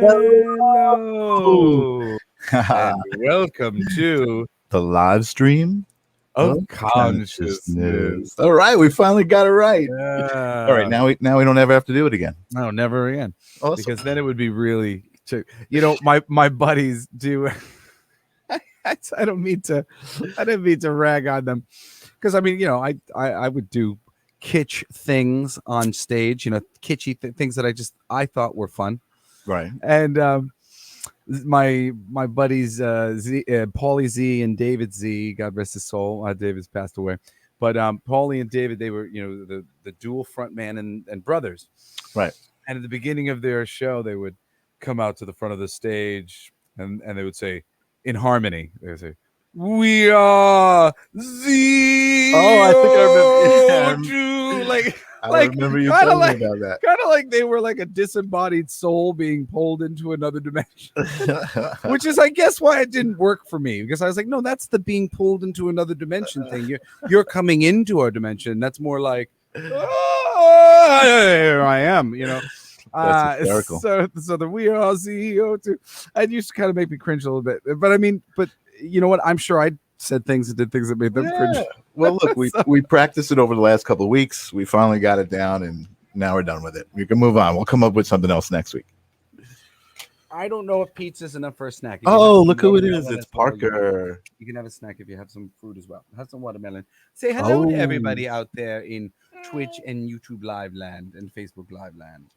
Hello, and welcome to The live stream of of consciousness. All right, we finally got it right. All right, Yeah. now we don't ever have to do it again. No, never again. Awesome. Because then it would be really, my buddies do. I don't mean to rag on them, because I mean, I would do kitsch things on stage, kitschy things that I thought were fun. Right. And my buddies Paulie Z and David Z, God rest his soul. David's passed away, but Paulie and David, they were the dual frontman and brothers. Right. And at the beginning of their show, they would come out to the front of the stage and they would say, in harmony, they would say, "We are the I think I remember. like I remember you telling me about that. Kind of like they were like a disembodied soul being pulled into another dimension, which is, I guess, why it didn't work for me, because I was like, no, that's the being pulled into another dimension thing. You're coming into our dimension. That's more like, oh, here I am, That's hysterical. So the we are CEO too. It used to kind of make me cringe a little bit, but I mean, you know what? I'm sure I said things and did things that made them cringe. Well, look, we practiced it over the last couple of weeks. We finally got it down, and now we're done with it. We can move on. We'll come up with something else next week. I don't know if pizza's enough for a snack. Oh, look who it is. It's Parker. You can have a snack if you have some fruit as well. Have some watermelon. Say hello to everybody out there in Twitch and YouTube Live land and Facebook Live land.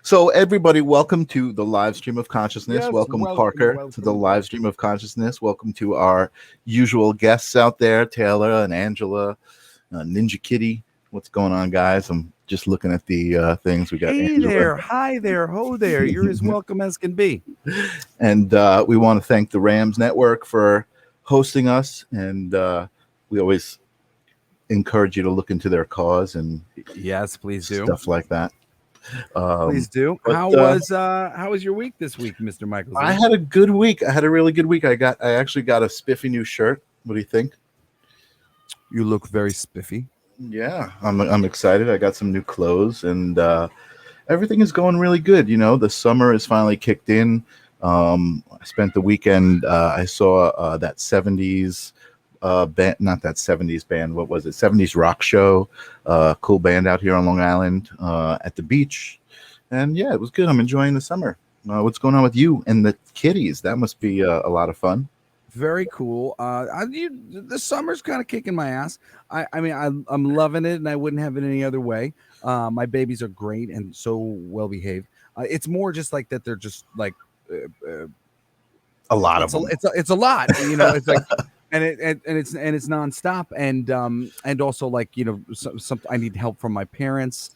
So everybody, welcome to the live stream of consciousness. Yes, welcome Parker to the live stream of consciousness. Welcome to our usual guests out there, Taylor and Angela, Ninja Kitty. What's going on, guys? I'm just looking at the things we got. Hey Angela. there, hi there, ho there. You're as welcome as can be. And we want to thank the Rams Network for hosting us, and we always encourage you to look into their cause and yes, please do stuff like that. Please do. But, how was your week this week, Mr. Michaels? I had a good week. I had a really good week. I actually got a spiffy new shirt. What do you think? You look very spiffy. Yeah, I'm excited. I got some new clothes, and everything is going really good. The summer is finally kicked in. I spent the weekend. I saw that 70s band, not that 70s band. What was it? 70s rock show. Cool band out here on Long Island at the beach, and yeah, it was good. I'm enjoying the summer. What's going on with you and the kitties? That must be a lot of fun. Very cool. The summer's kind of kicking my ass. I mean, I'm loving it, and I wouldn't have it any other way. My babies are great and so well behaved. It's more just like that. They're just like a lot of them. It's a lot. It's like. And it's nonstop, and also like some I need help from my parents,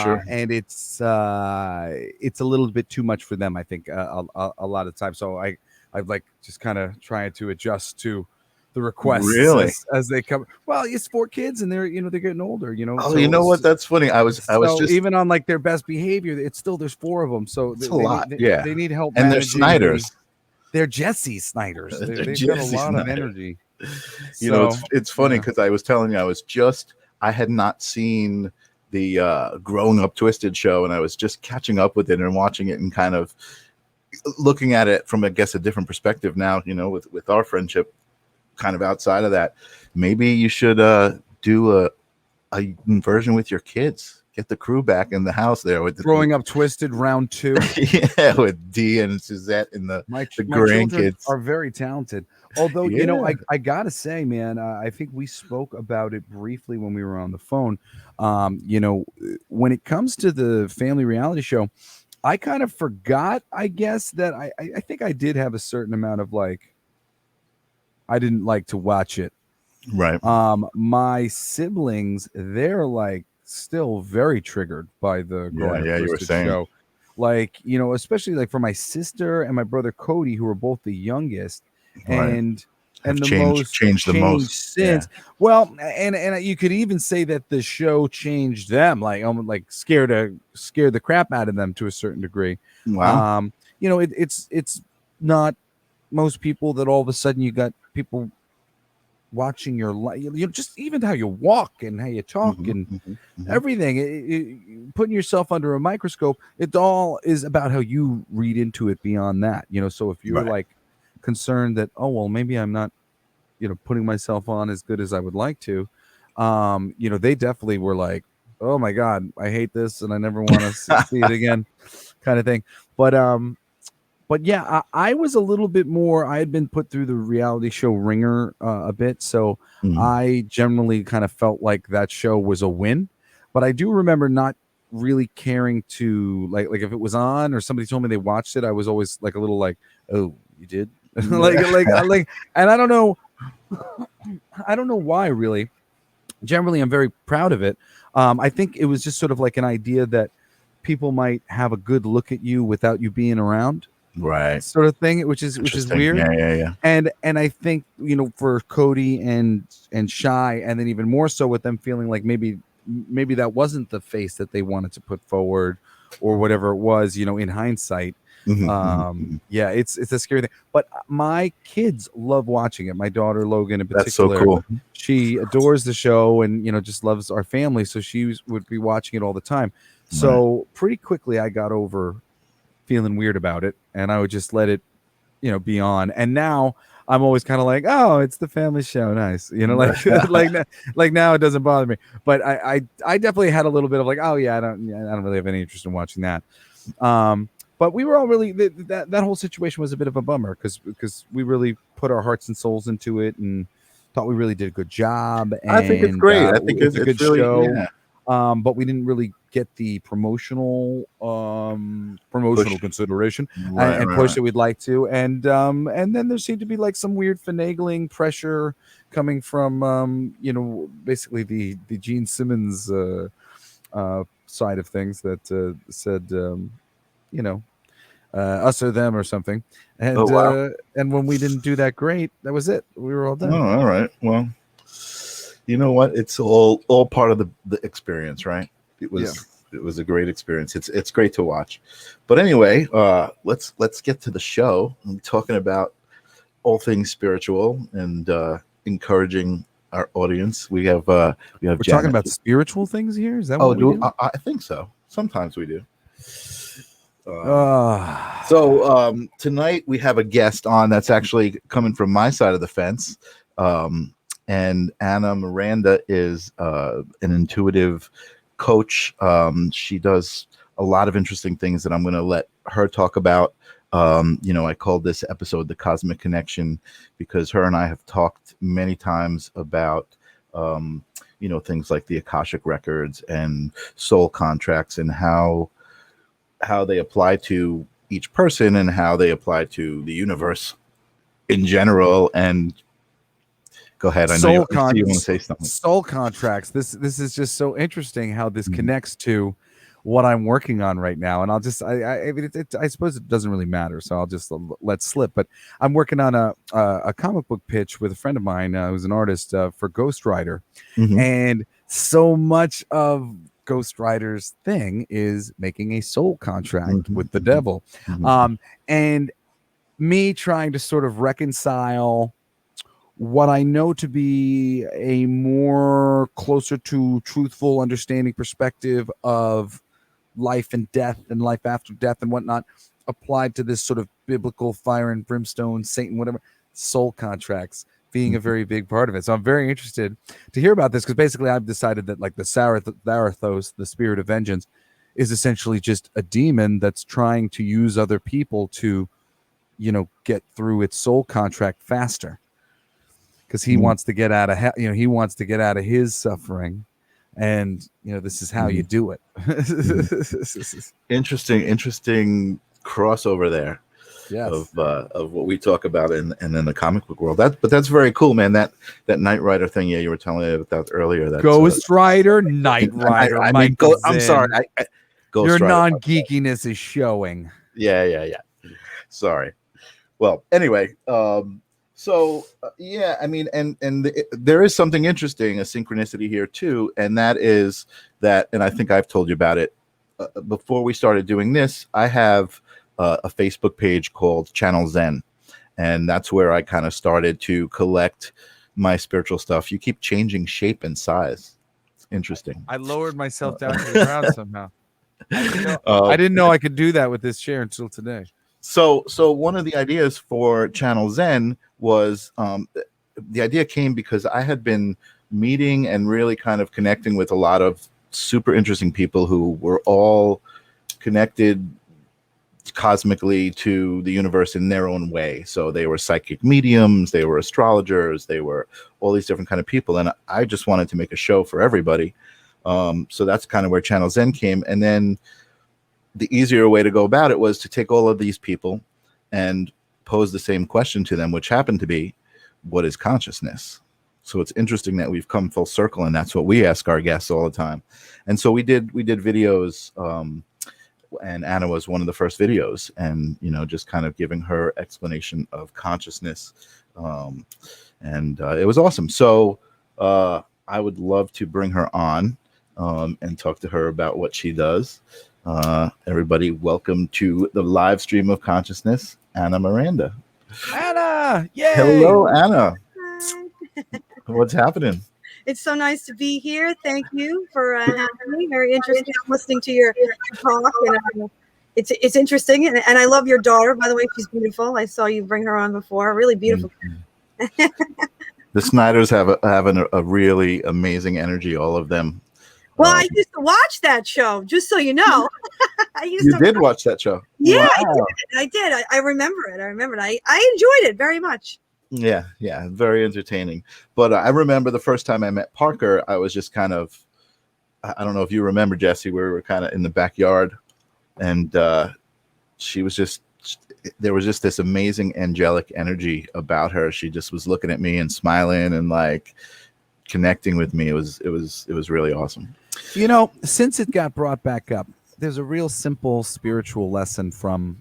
sure. And it's a little bit too much for them, I think, a lot of times. So I've like just kind of trying to adjust to the requests really as they come. Well, it's 4 kids, and they're getting older. Oh, so, you know what? That's funny. I was just even on like their best behavior. It's still there's 4 of them, so it's a lot. They need help, and they're Snyders. They're Jesse Snyders. They've got a lot of energy. It's funny because I was telling you I had not seen the Growing Up Twisted show, and I was just catching up with it and watching it and kind of looking at it from, I guess, a different perspective now. With our friendship, kind of outside of that, maybe you should do a version with your kids. Get the crew back in the house there with Growing Up Twisted round 2. Yeah, with Dee and Suzette and the grandkids are very talented. Although, I gotta say, man, I think we spoke about it briefly when we were on the phone. When it comes to the family reality show, I kind of forgot, I guess, that I think I did have a certain amount of like, I didn't like to watch it. Right. My siblings, they're like still very triggered by the Growing Up Twisted show. Like, especially like for my sister and my brother Cody, who are both the youngest, right. and changed the most since. Yeah. Well, and you could even say that the show changed them, like almost like scared the crap out of them to a certain degree. Wow. It's not most people that all of a sudden you got people watching your life, just even how you walk and how you talk and everything, putting yourself under a microscope, it all is about how you read into it beyond that, so if you're like concerned that, oh, well, maybe I'm not, putting myself on as good as I would like to, they definitely were like, oh my God, I hate this and I never want to see it again, kind of thing. But yeah, I was a little bit more, I had been put through the reality show Ringer a bit. So I generally kind of felt like that show was a win. But I do remember not really caring to like if it was on or somebody told me they watched it, I was always like a little like, oh, you did? like, and I don't know why really. Generally, I'm very proud of it. I think it was just sort of like an idea that people might have a good look at you without you being around. Right, sort of thing, which is weird. Yeah. And I think for Cody and Shy, and then even more so with them feeling like maybe that wasn't the face that they wanted to put forward, or whatever it was, in hindsight. Yeah, it's a scary thing. But my kids love watching it. My daughter Logan in particular, that's so cool. She adores the show and just loves our family, so she would be watching it all the time. So pretty quickly, I got over feeling weird about it, and I would just let it be on. And now I'm always kind of like, oh, it's the family show, nice, like now it doesn't bother me. But I definitely had a little bit of like, oh yeah, I don't really have any interest in watching that. But we were all really that whole situation was a bit of a bummer because we really put our hearts and souls into it and thought we really did a good job. And I think it's great. I think it's a good really, show. Yeah. But we didn't really get the promotional consideration and push that we'd like to, and then there seemed to be like some weird finagling pressure coming from basically the Gene Simmons side of things that said us or them or something, and and when we didn't do that great, that was it. We were all done. Oh, all right. Well, you know what? It's all part of the experience, right? It was a great experience. It's great to watch. But anyway, let's get to the show. I'm talking about all things spiritual and encouraging our audience. We're talking about spiritual things here. Is that what we do? I think so. Sometimes we do. So tonight we have a guest on that's actually coming from my side of the fence. And Anna Miranda is an intuitive coach. She does a lot of interesting things that I'm going to let her talk about. I called this episode The Cosmic Connection because her and I have talked many times about, things like the Akashic records and soul contracts and how they apply to each person and how they apply to the universe in general. And go ahead. I know you want to say something. Soul contracts. This is just so interesting how this connects to what I'm working on right now. And I'll just, I suppose it doesn't really matter. So I'll just let slip. But I'm working on a comic book pitch with a friend of mine who's an artist for Ghost Rider. And so much of Ghost Rider's thing is making a soul contract with the devil. And me trying to sort of reconcile what I know to be a more closer to truthful understanding perspective of life and death and life after death and whatnot applied to this sort of biblical fire and brimstone, Satan, whatever, soul contracts being a very big part of it. So I'm very interested to hear about this because basically I've decided that like the Zarathos, the spirit of vengeance, is essentially just a demon that's trying to use other people to, get through its soul contract faster. Because he wants to get out of he wants to get out of his suffering, and this is how you do it. Interesting crossover there. Yes. Of what we talk about and then the comic book world. But that's very cool, man. That Knight Rider thing, you were telling me about earlier. That's Ghost Rider, Knight Rider. I'm sorry. Your non-geekiness is showing. Yeah. Sorry. Well, anyway, so I mean, and there is something interesting, a synchronicity here too, and that is that, and I think I've told you about it before we started doing this. I have a Facebook page called Channel Zen, and that's where I kind of started to collect my spiritual stuff, you keep changing shape and size. It's interesting. I lowered myself down to the ground somehow. I didn't know I could do that with this chair until today. So one of the ideas for Channel Zen was, the idea came because I had been meeting and really kind of connecting with a lot of super interesting people who were all connected cosmically to the universe in their own way. So they were psychic mediums, they were astrologers, they were all these different kind of people. And I just wanted to make a show for everybody. So that's kind of where Channel Zen came. And then the easier way to go about it was to take all of these people and pose the same question to them, which happened to be, what is consciousness? So it's interesting that we've come full circle, and that's what we ask our guests all the time. And so we did videos, and Anna was one of the first videos, and just kind of giving her explanation of consciousness, and it was awesome. So I would love to bring her on and talk to her about what she does. Everybody, welcome to the live stream of consciousness, Anna Miranda. Anna, yay! Hello, Anna. Hi. What's happening? It's so nice to be here. Thank you for having me. Very interesting. I'm listening to your talk, and it's interesting. And I love your daughter, by the way. She's beautiful. I saw you bring her on before. Really beautiful. The Snyders have a really amazing energy, all of them. Well, I used to watch that show, just so you know. You did watch that show? Yeah, wow. I did. I remember it. I enjoyed it very much. Yeah, very entertaining. But I remember the first time I met Parker, I was just kind of, I don't know if you remember, Jesse, we were kind of in the backyard, and she was just, there was just this amazing angelic energy about her. She just was looking at me and smiling and like connecting with me. It was really awesome. Since it got brought back up, there's a real simple spiritual lesson from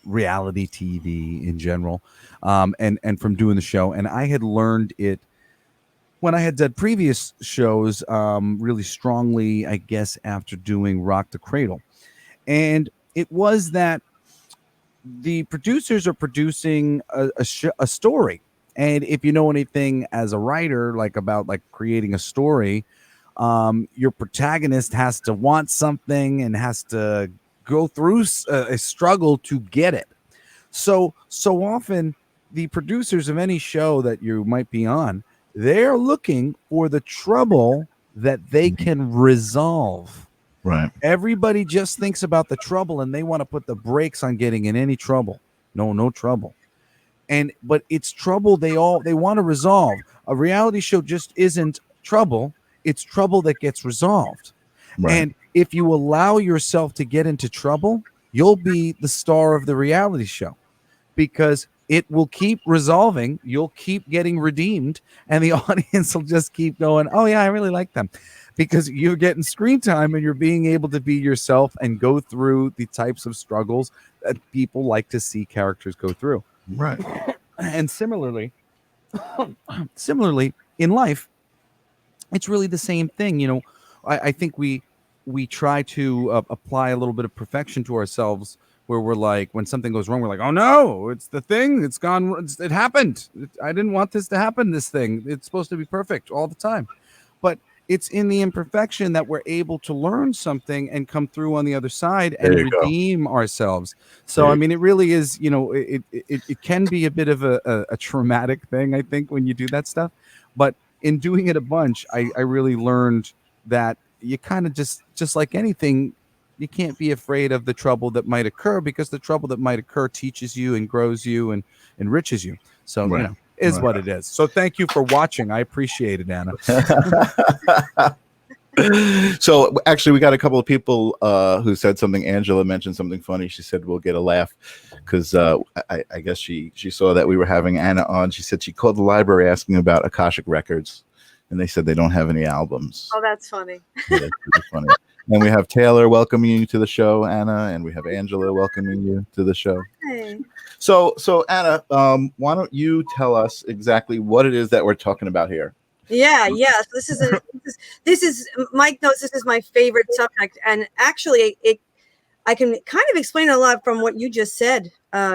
reality TV in general, and from doing the show. And I had learned it when I had done previous shows really strongly, I guess, after doing Rock the Cradle. And it was that the producers are producing a story. And if you know anything as a writer, about creating a story, your protagonist has to want something and has to go through a struggle to get it. So often the producers of any show that you might be on, they're looking for the trouble that they can resolve. Right. Everybody just thinks about the trouble, and they want to put the brakes on getting in any trouble. No trouble. But it's trouble they want to resolve. A reality show just isn't trouble. It's trouble that gets resolved. Right. And if you allow yourself to get into trouble, you'll be the star of the reality show, because it will keep resolving. You'll keep getting redeemed, and the audience will just keep going, oh yeah, I really like them, because you're getting screen time and you're being able to be yourself and go through the types of struggles that people like to see characters go through. Right. And similarly in life, it's really the same thing. I think we try to apply a little bit of perfection to ourselves, where we're like, when something goes wrong, we're like, oh no, it's the thing, it's gone, it happened. I didn't want this to happen, this thing. It's supposed to be perfect all the time. But it's in the imperfection that we're able to learn something and come through on the other side and redeem ourselves. So, I mean, it really is, it can be a bit of a traumatic thing, I think, when you do that stuff. But in doing it a bunch, I really learned that you kind of just like anything, you can't be afraid of the trouble that might occur, because the trouble that might occur teaches you and grows you and enriches you. So, right. Is what it is. So thank you for watching. I appreciate it, Anna. So actually, we got a couple of people who said something. Angela mentioned something funny. She said we'll get a laugh because I guess she saw that we were having Anna on. She said she called the library asking about Akashic Records, and they said they don't have any albums. Oh, that's funny. Yeah, that's pretty funny. And we have Taylor welcoming you to the show, Anna, and we have Angela welcoming you to the show. Hey. So Anna, why don't you tell us exactly what it is that we're talking about here? Yeah. This is Mike knows this is my favorite subject, and actually, I can kind of explain a lot from what you just said,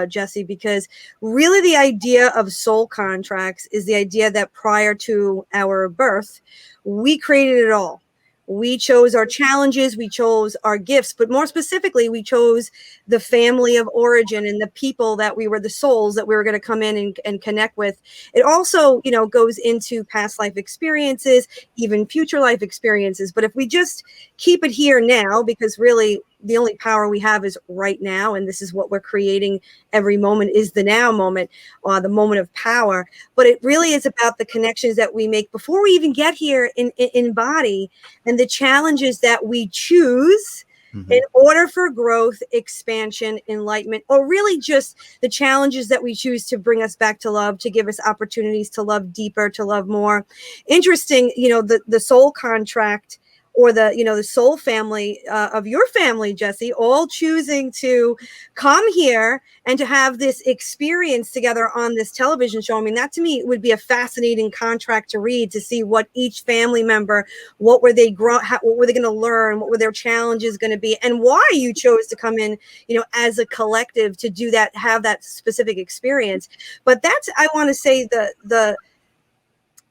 Jesse, because really the idea of soul contracts is the idea that prior to our birth, we created it all. We chose our challenges, we chose our gifts, but more specifically, we chose the family of origin and the people that we were, the souls that we were going to come in and connect with. It also, you know, goes into past life experiences, even future life experiences. But if we just keep it here now, because really the only power we have is right now, and this is what we're creating every moment is the now moment, the moment of power. But it really is about the connections that we make before we even get here in body, and the challenges that we choose in order for growth, expansion, enlightenment, or really just the challenges that we choose to bring us back to love, to give us opportunities to love deeper, to love more. Interesting, you know, the soul contract, or the, you know, the soul family of your family, Jesse, all choosing to come here and to have this experience together on this television show. I mean, that to me would be a fascinating contract to read, to see what each family member, what were they going to learn, what were their challenges going to be, and why you chose to come in, you know, as a collective to do that, have that specific experience. But that's, I want to say,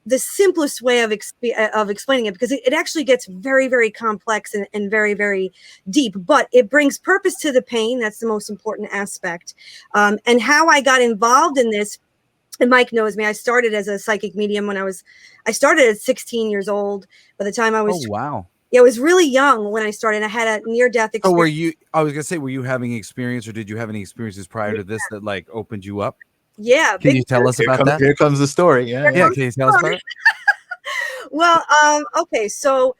the simplest way of explaining it, because it actually gets very, very complex and very, very deep, but it brings purpose to the pain. That's the most important aspect. And how I got involved in this, and Mike knows me, I started as a psychic medium I started at 16 years old. By the time I was, oh, wow. Yeah, I was really young when I started. I had a near-death experience. I was going to say, were you having experience, or did you have any experiences prior to this that like opened you up? Yeah. Can you tell us about that? Here comes the story. Yeah. Can you tell us about it? Well, okay. So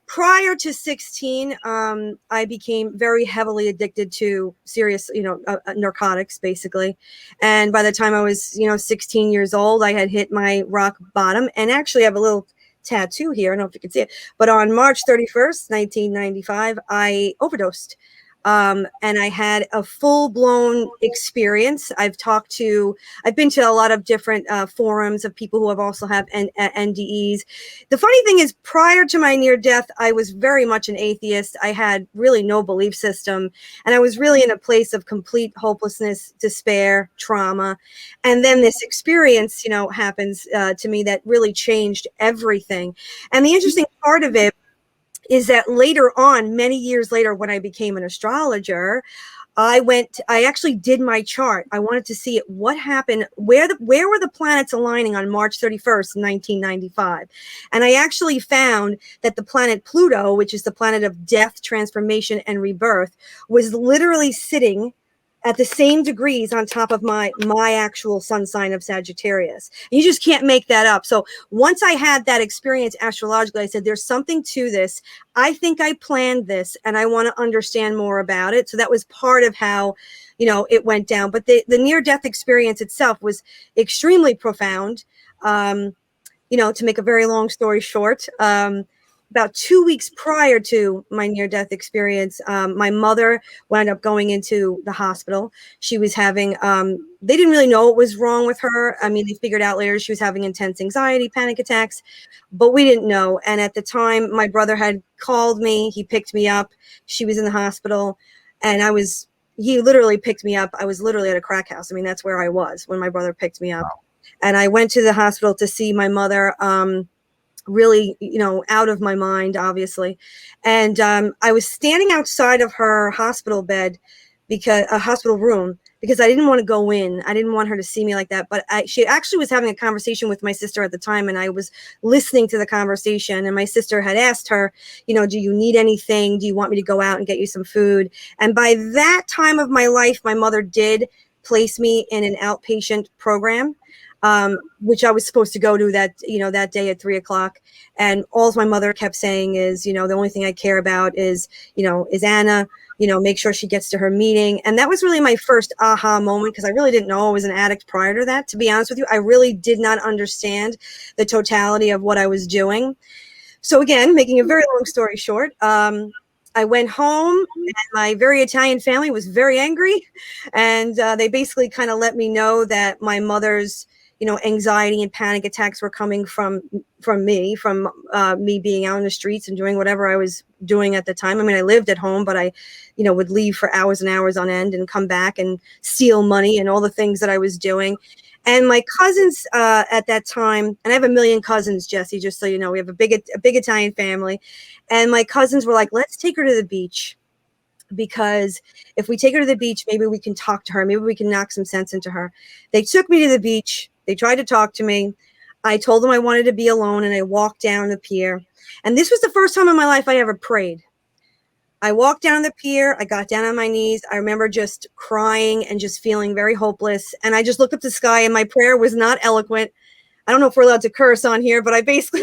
prior to 16, I became very heavily addicted to serious, you know, narcotics, basically. And by the time I was, 16 years old, I had hit my rock bottom. And actually, I have a little tattoo here. I don't know if you can see it. But on March 31st, 1995, I overdosed. And I had a full-blown experience. I've been to a lot of different forums of people who have also have NDEs. The funny thing is, prior to my near death, I was very much an atheist. I had really no belief system, and I was really in a place of complete hopelessness, despair, trauma. And then this experience, happens to me that really changed everything. And the interesting part of it is that later on, many years later, when I became an astrologer, I actually did my chart. I wanted to see what happened, where were the planets aligning on March 31st, 1995. And I actually found that the planet Pluto, which is the planet of death, transformation, and rebirth, was literally sitting at the same degrees on top of my actual sun sign of Sagittarius. You just can't make that up. So once I had that experience astrologically, I said, there's something to this. I think I planned this, and I want to understand more about it. So that was part of how, it went down. But the near-death experience itself was extremely profound. To make a very long story short, about 2 weeks prior to my near-death experience, my mother wound up going into the hospital. She was having, they didn't really know what was wrong with her. I mean, they figured out later she was having intense anxiety, panic attacks, but we didn't know. And at the time, my brother had called me. He picked me up. She was in the hospital, and he literally picked me up. I was literally at a crack house. I mean, that's where I was when my brother picked me up. Wow. And I went to the hospital to see my mother, really, out of my mind, obviously. And I was standing outside of her hospital bed, a hospital room, because I didn't want to go in. I didn't want her to see me like that. But she actually was having a conversation with my sister at the time, and I was listening to the conversation. And my sister had asked her, do you need anything? Do you want me to go out and get you some food? And by that time of my life, my mother did place me in an outpatient program, which I was supposed to go to that day at 3:00. And all my mother kept saying is, the only thing I care about is Anna, make sure she gets to her meeting. And that was really my first aha moment, because I really didn't know I was an addict prior to that. To be honest with you, I really did not understand the totality of what I was doing. So again, making a very long story short, I went home, and my very Italian family was very angry. And they basically kind of let me know that my mother's anxiety and panic attacks were coming from me being out in the streets and doing whatever I was doing at the time. I mean, I lived at home, but I would leave for hours and hours on end and come back and steal money and all the things that I was doing. And my cousins at that time, and I have a million cousins, Jesse, just so you know, we have a big Italian family. And my cousins were like, let's take her to the beach, because if we take her to the beach, maybe we can talk to her. Maybe we can knock some sense into her. They took me to the beach. They tried to talk to me. I told them I wanted to be alone, and I walked down the pier. And this was the first time in my life I ever prayed. I walked down the pier. I got down on my knees. I remember just crying and just feeling very hopeless. And I just looked up to the sky, and my prayer was not eloquent. I don't know if we're allowed to curse on here, but I basically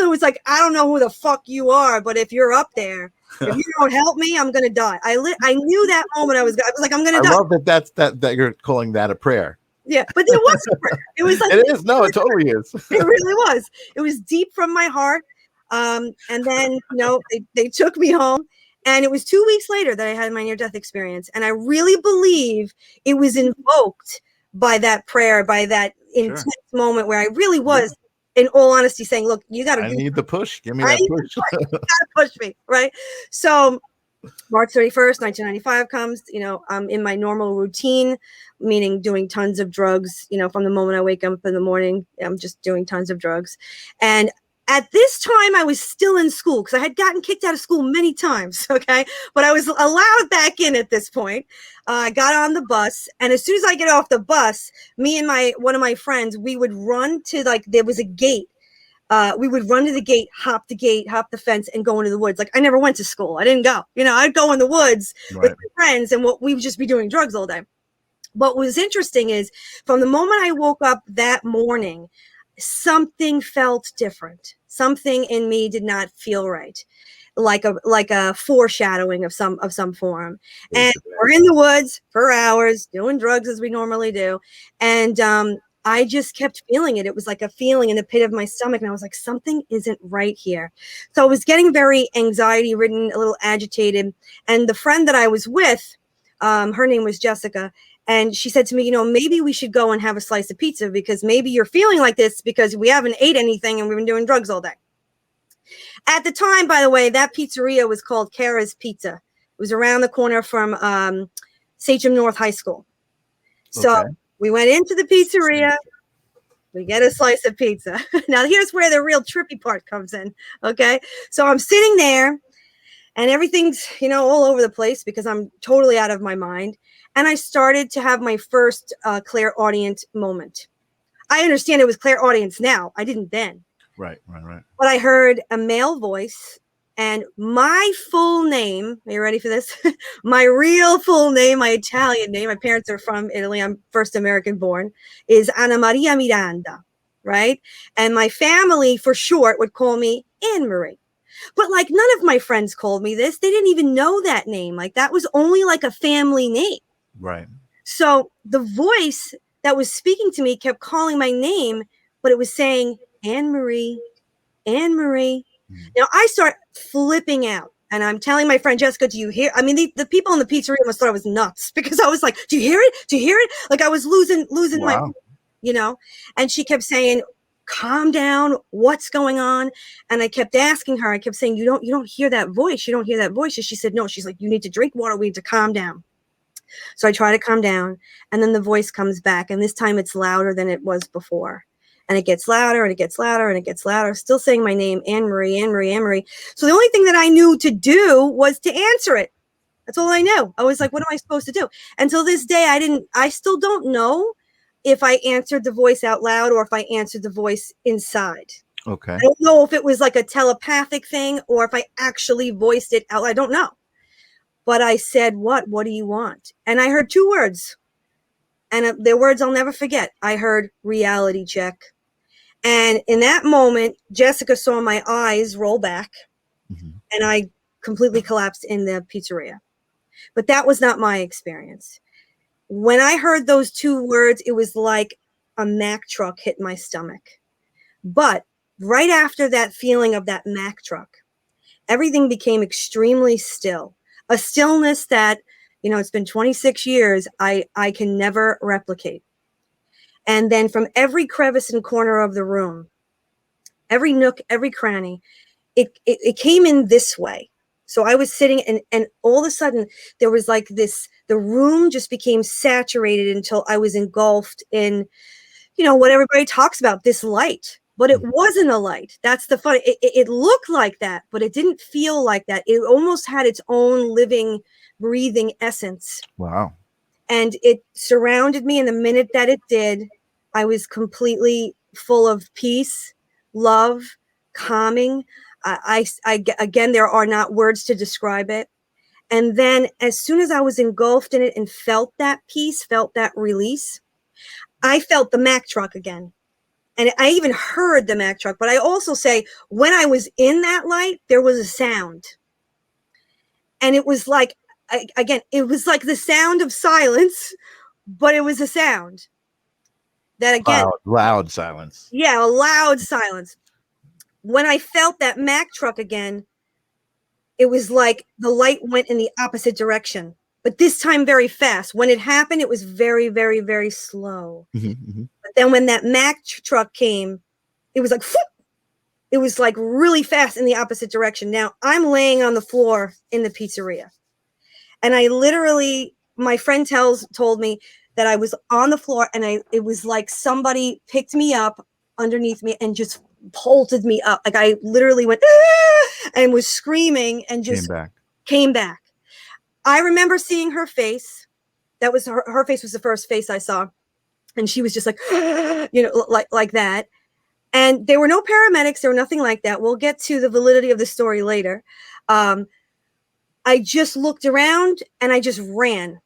was like, I don't know who the fuck you are, but if you're up there, if you don't help me, I'm gonna die. I knew that moment I was like, I'm gonna die. I love that you're calling that a prayer. Yeah, but it was a prayer. It was like, it is. No, it totally is. It really was. It was deep from my heart. And then, they took me home, and it was 2 weeks later that I had my near-death experience. And I really believe it was invoked by that prayer, by that intense moment where I really was, in all honesty, saying, look, you got to. I need the push. Give me that push. You got to push me, right? So March 31st, 1995 comes, I'm in my normal routine, meaning doing tons of drugs, from the moment I wake up in the morning, I'm just doing tons of drugs. And at this time, I was still in school because I had gotten kicked out of school many times, okay? But I was allowed back in at this point. I got on the bus, and as soon as I get off the bus, me and one of my friends, we would run to, there was a gate. We would run to the gate, hop the fence, and go into the woods. Like, I never went to school. I didn't go. I'd go in the woods with my friends, and we would just be doing drugs all day. But what was interesting is, from the moment I woke up that morning, something felt different. Something in me did not feel right, like a foreshadowing of some form. And we're in the woods for hours doing drugs as we normally do, and I just kept feeling it. It was like a feeling in the pit of my stomach, and I was like, something isn't right here. So I was getting very anxiety-ridden, a little agitated. And the friend that I was with, her name was Jessica. And she said to me, maybe we should go and have a slice of pizza, because maybe you're feeling like this because we haven't ate anything and we've been doing drugs all day. At the time, by the way, that pizzeria was called Kara's Pizza. It was around the corner from Sachem North High School. So we went into the pizzeria. We get a slice of pizza. Now, here's where the real trippy part comes in. Okay. So I'm sitting there, and everything's, all over the place because I'm totally out of my mind. And I started to have my first clairaudient moment. I understand it was clairaudience now. I didn't then. Right. But I heard a male voice, and my full name, are you ready for this? My real full name, my Italian name, my parents are from Italy, I'm first American born, is Anna Maria Miranda, right? And my family, for short, would call me Anne Marie. But none of my friends called me this. They didn't even know that name. That was only a family name. Right. So the voice that was speaking to me kept calling my name, but it was saying, Anne Marie, Anne Marie. Now I start flipping out, and I'm telling my friend Jessica, do you hear? I mean, the people in the pizzeria must thought I was nuts, because I was like, do you hear it? Do you hear it? Like, I was losing my, and she kept saying, calm down. What's going on? And I kept asking her, I kept saying, you don't hear that voice. You don't hear that voice. And she said, no. She's like, you need to drink water. We need to calm down. So I try to calm down, and then the voice comes back, and this time it's louder than it was before. And it gets louder, and it gets louder, and it gets louder, still saying my name, Anne Marie, Anne Marie, Anne Marie. So the only thing that I knew to do was to answer it. That's all I knew. I was like, what am I supposed to do? Until this day, I still don't know if I answered the voice out loud or if I answered the voice inside. Okay. I don't know if it was like a telepathic thing or if I actually voiced it out. I don't know. But I said, what do you want? And I heard two words, and they're words I'll never forget. I heard reality check. And in that moment, Jessica saw my eyes roll back, and I completely collapsed in the pizzeria. But that was not my experience. When I heard those two words, it was like a Mack truck hit my stomach. But right after that feeling of that Mack truck, everything became extremely still. A stillness that, it's been 26 years, I can never replicate. And then from every crevice and corner of the room, every nook, every cranny, it came in this way. So I was sitting and all of a sudden there was like this, the room just became saturated until I was engulfed in, you know, what everybody talks about, this light. But it wasn't a light. That's the funny. It looked like that, but it didn't feel like that. It almost had its own living, breathing essence. Wow. And it surrounded me. And the minute that it did, I was completely full of peace, love, calming. Again, there are not words to describe it. And then as soon as I was engulfed in it and felt that peace, felt that release, I felt the Mack truck again. And I even heard the Mack truck. But I also say, when I was in that light, there was a sound. And it was like, again, it was like the sound of silence, but it was a sound that, again, loud silence. Yeah, a loud silence. When I felt that Mack truck again, it was like the light went in the opposite direction, but this time very fast. When it happened, it was very, very, very slow. But then when that Mack truck came, it was like, whoop, it was like really fast in the opposite direction. Now I'm laying on the floor in the pizzeria. And I literally, my friend told me that I was on the floor and it was like somebody picked me up underneath me and just bolted me up. Like I literally went and was screaming and just came back. I remember seeing her face. That was her face was the first face I saw. And she was just like, you know, like that. And there were no paramedics. There were nothing like that. We'll get to the validity of the story later. I just looked around and I just ran.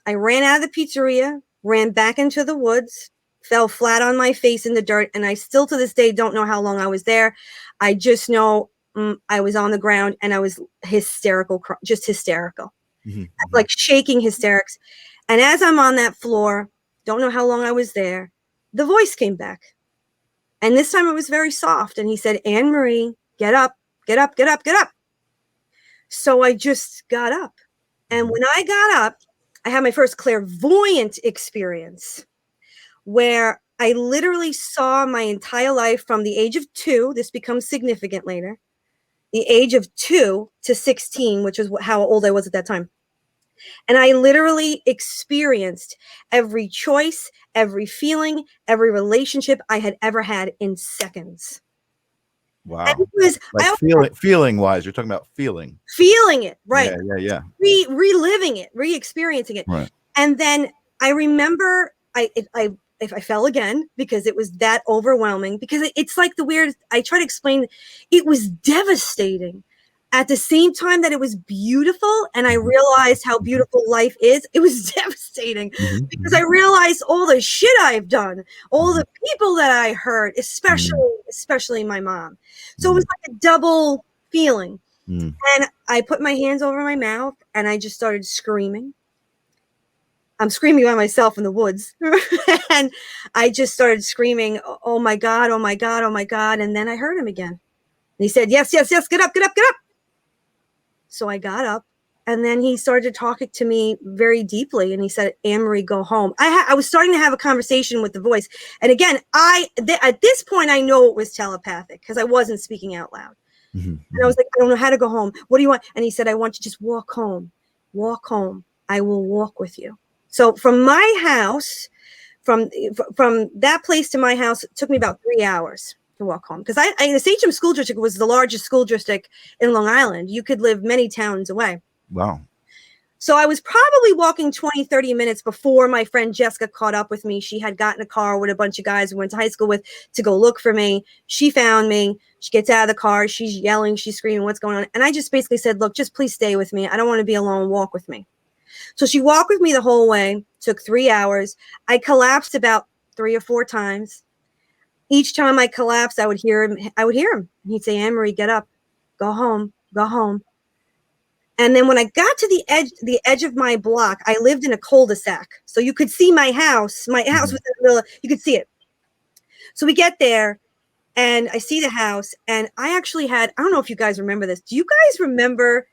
I ran out of the pizzeria, ran back into the woods, fell flat on my face in the dirt. And I still to this day don't know how long I was there. I just know I was on the ground and I was hysterical, just hysterical, like shaking hysterics. And as I'm on that floor, don't know how long I was there, the voice came back. And this time it was very soft. And he said, Anne Marie, get up, get up, get up, get up. So I just got up. And when I got up, I had my first clairvoyant experience where I literally saw my entire life from the age of 2. This becomes significant later. The age of 2 to 16, which is how old I was at that time. And I literally experienced every choice, every feeling, every relationship I had ever had in seconds. Wow. And it was, like feeling wise, you're talking about feeling it. Right. Yeah. Reliving it, re-experiencing it. Right. And then I remember I fell again because it was that overwhelming, because it's like the weird, I try to explain, it was devastating. At the same time that it was beautiful and I realized how beautiful life is, it was devastating because I realized all the shit I've done, all the people that I hurt, especially my mom. So it was like a double feeling. And I put my hands over my mouth and I just started screaming. I'm screaming by myself in the woods. And I just started screaming, oh my God, oh my God, oh my God. And then I heard him again. And he said, yes, yes, yes, get up, get up, get up. So I got up and then he started talking to me very deeply. And he said, Anne Marie, go home. I was starting to have a conversation with the voice. And again, at this point, I know it was telepathic because I wasn't speaking out loud. And I was like, I don't know how to go home. What do you want? And he said, I want you to just walk home. Walk home. I will walk with you. So from my house, from that place to my house, it took me about 3 hours to walk home. Because the Sachem School District was the largest school district in Long Island. You could live many towns away. Wow. So I was probably walking 20, 30 minutes before my friend Jessica caught up with me. She had gotten a car with a bunch of guys we went to high school with to go look for me. She found me. She gets out of the car. She's yelling. She's screaming, what's going on? And I just basically said, look, just please stay with me. I don't want to be alone. Walk with me. So she walked with me the whole way. Took 3 hours. I collapsed about 3 or 4 times. Each time I collapsed, I would hear him. He'd say, Anne Marie, get up, go home, go home. And then when I got to the edge of my block, I lived in a cul-de-sac. So you could see my house. My house was in the middle, you could see it. So we get there and I see the house and I actually had, I don't know if you guys remember this. Do you guys remember,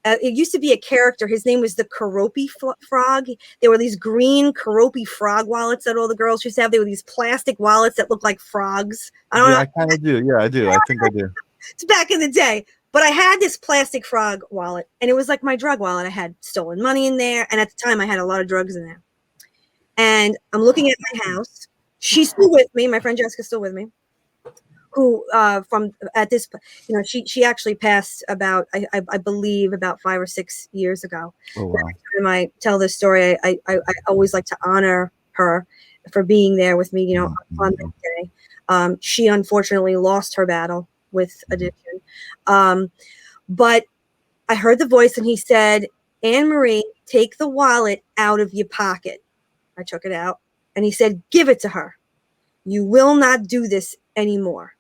it used to be a character. His name was the Karopi frog. There were these green Karopi frog wallets that all the girls used to have. They were these plastic wallets that looked like frogs. I kind of do. Yeah, I do. I think I do. It's back in the day. But I had this plastic frog wallet, and it was like my drug wallet. I had stolen money in there, and at the time I had a lot of drugs in there. And I'm looking at my house. She's still with me. My friend Jessica's still with me. Who from at this, she actually passed about I believe about 5 or 6 years ago. Oh, wow. Every time I tell this story, I always like to honor her for being there with me, on that day. She unfortunately lost her battle with addiction. But I heard the voice, and he said, "Anne-Marie, take the wallet out of your pocket." I took it out, and he said, "Give it to her. You will not do this anymore."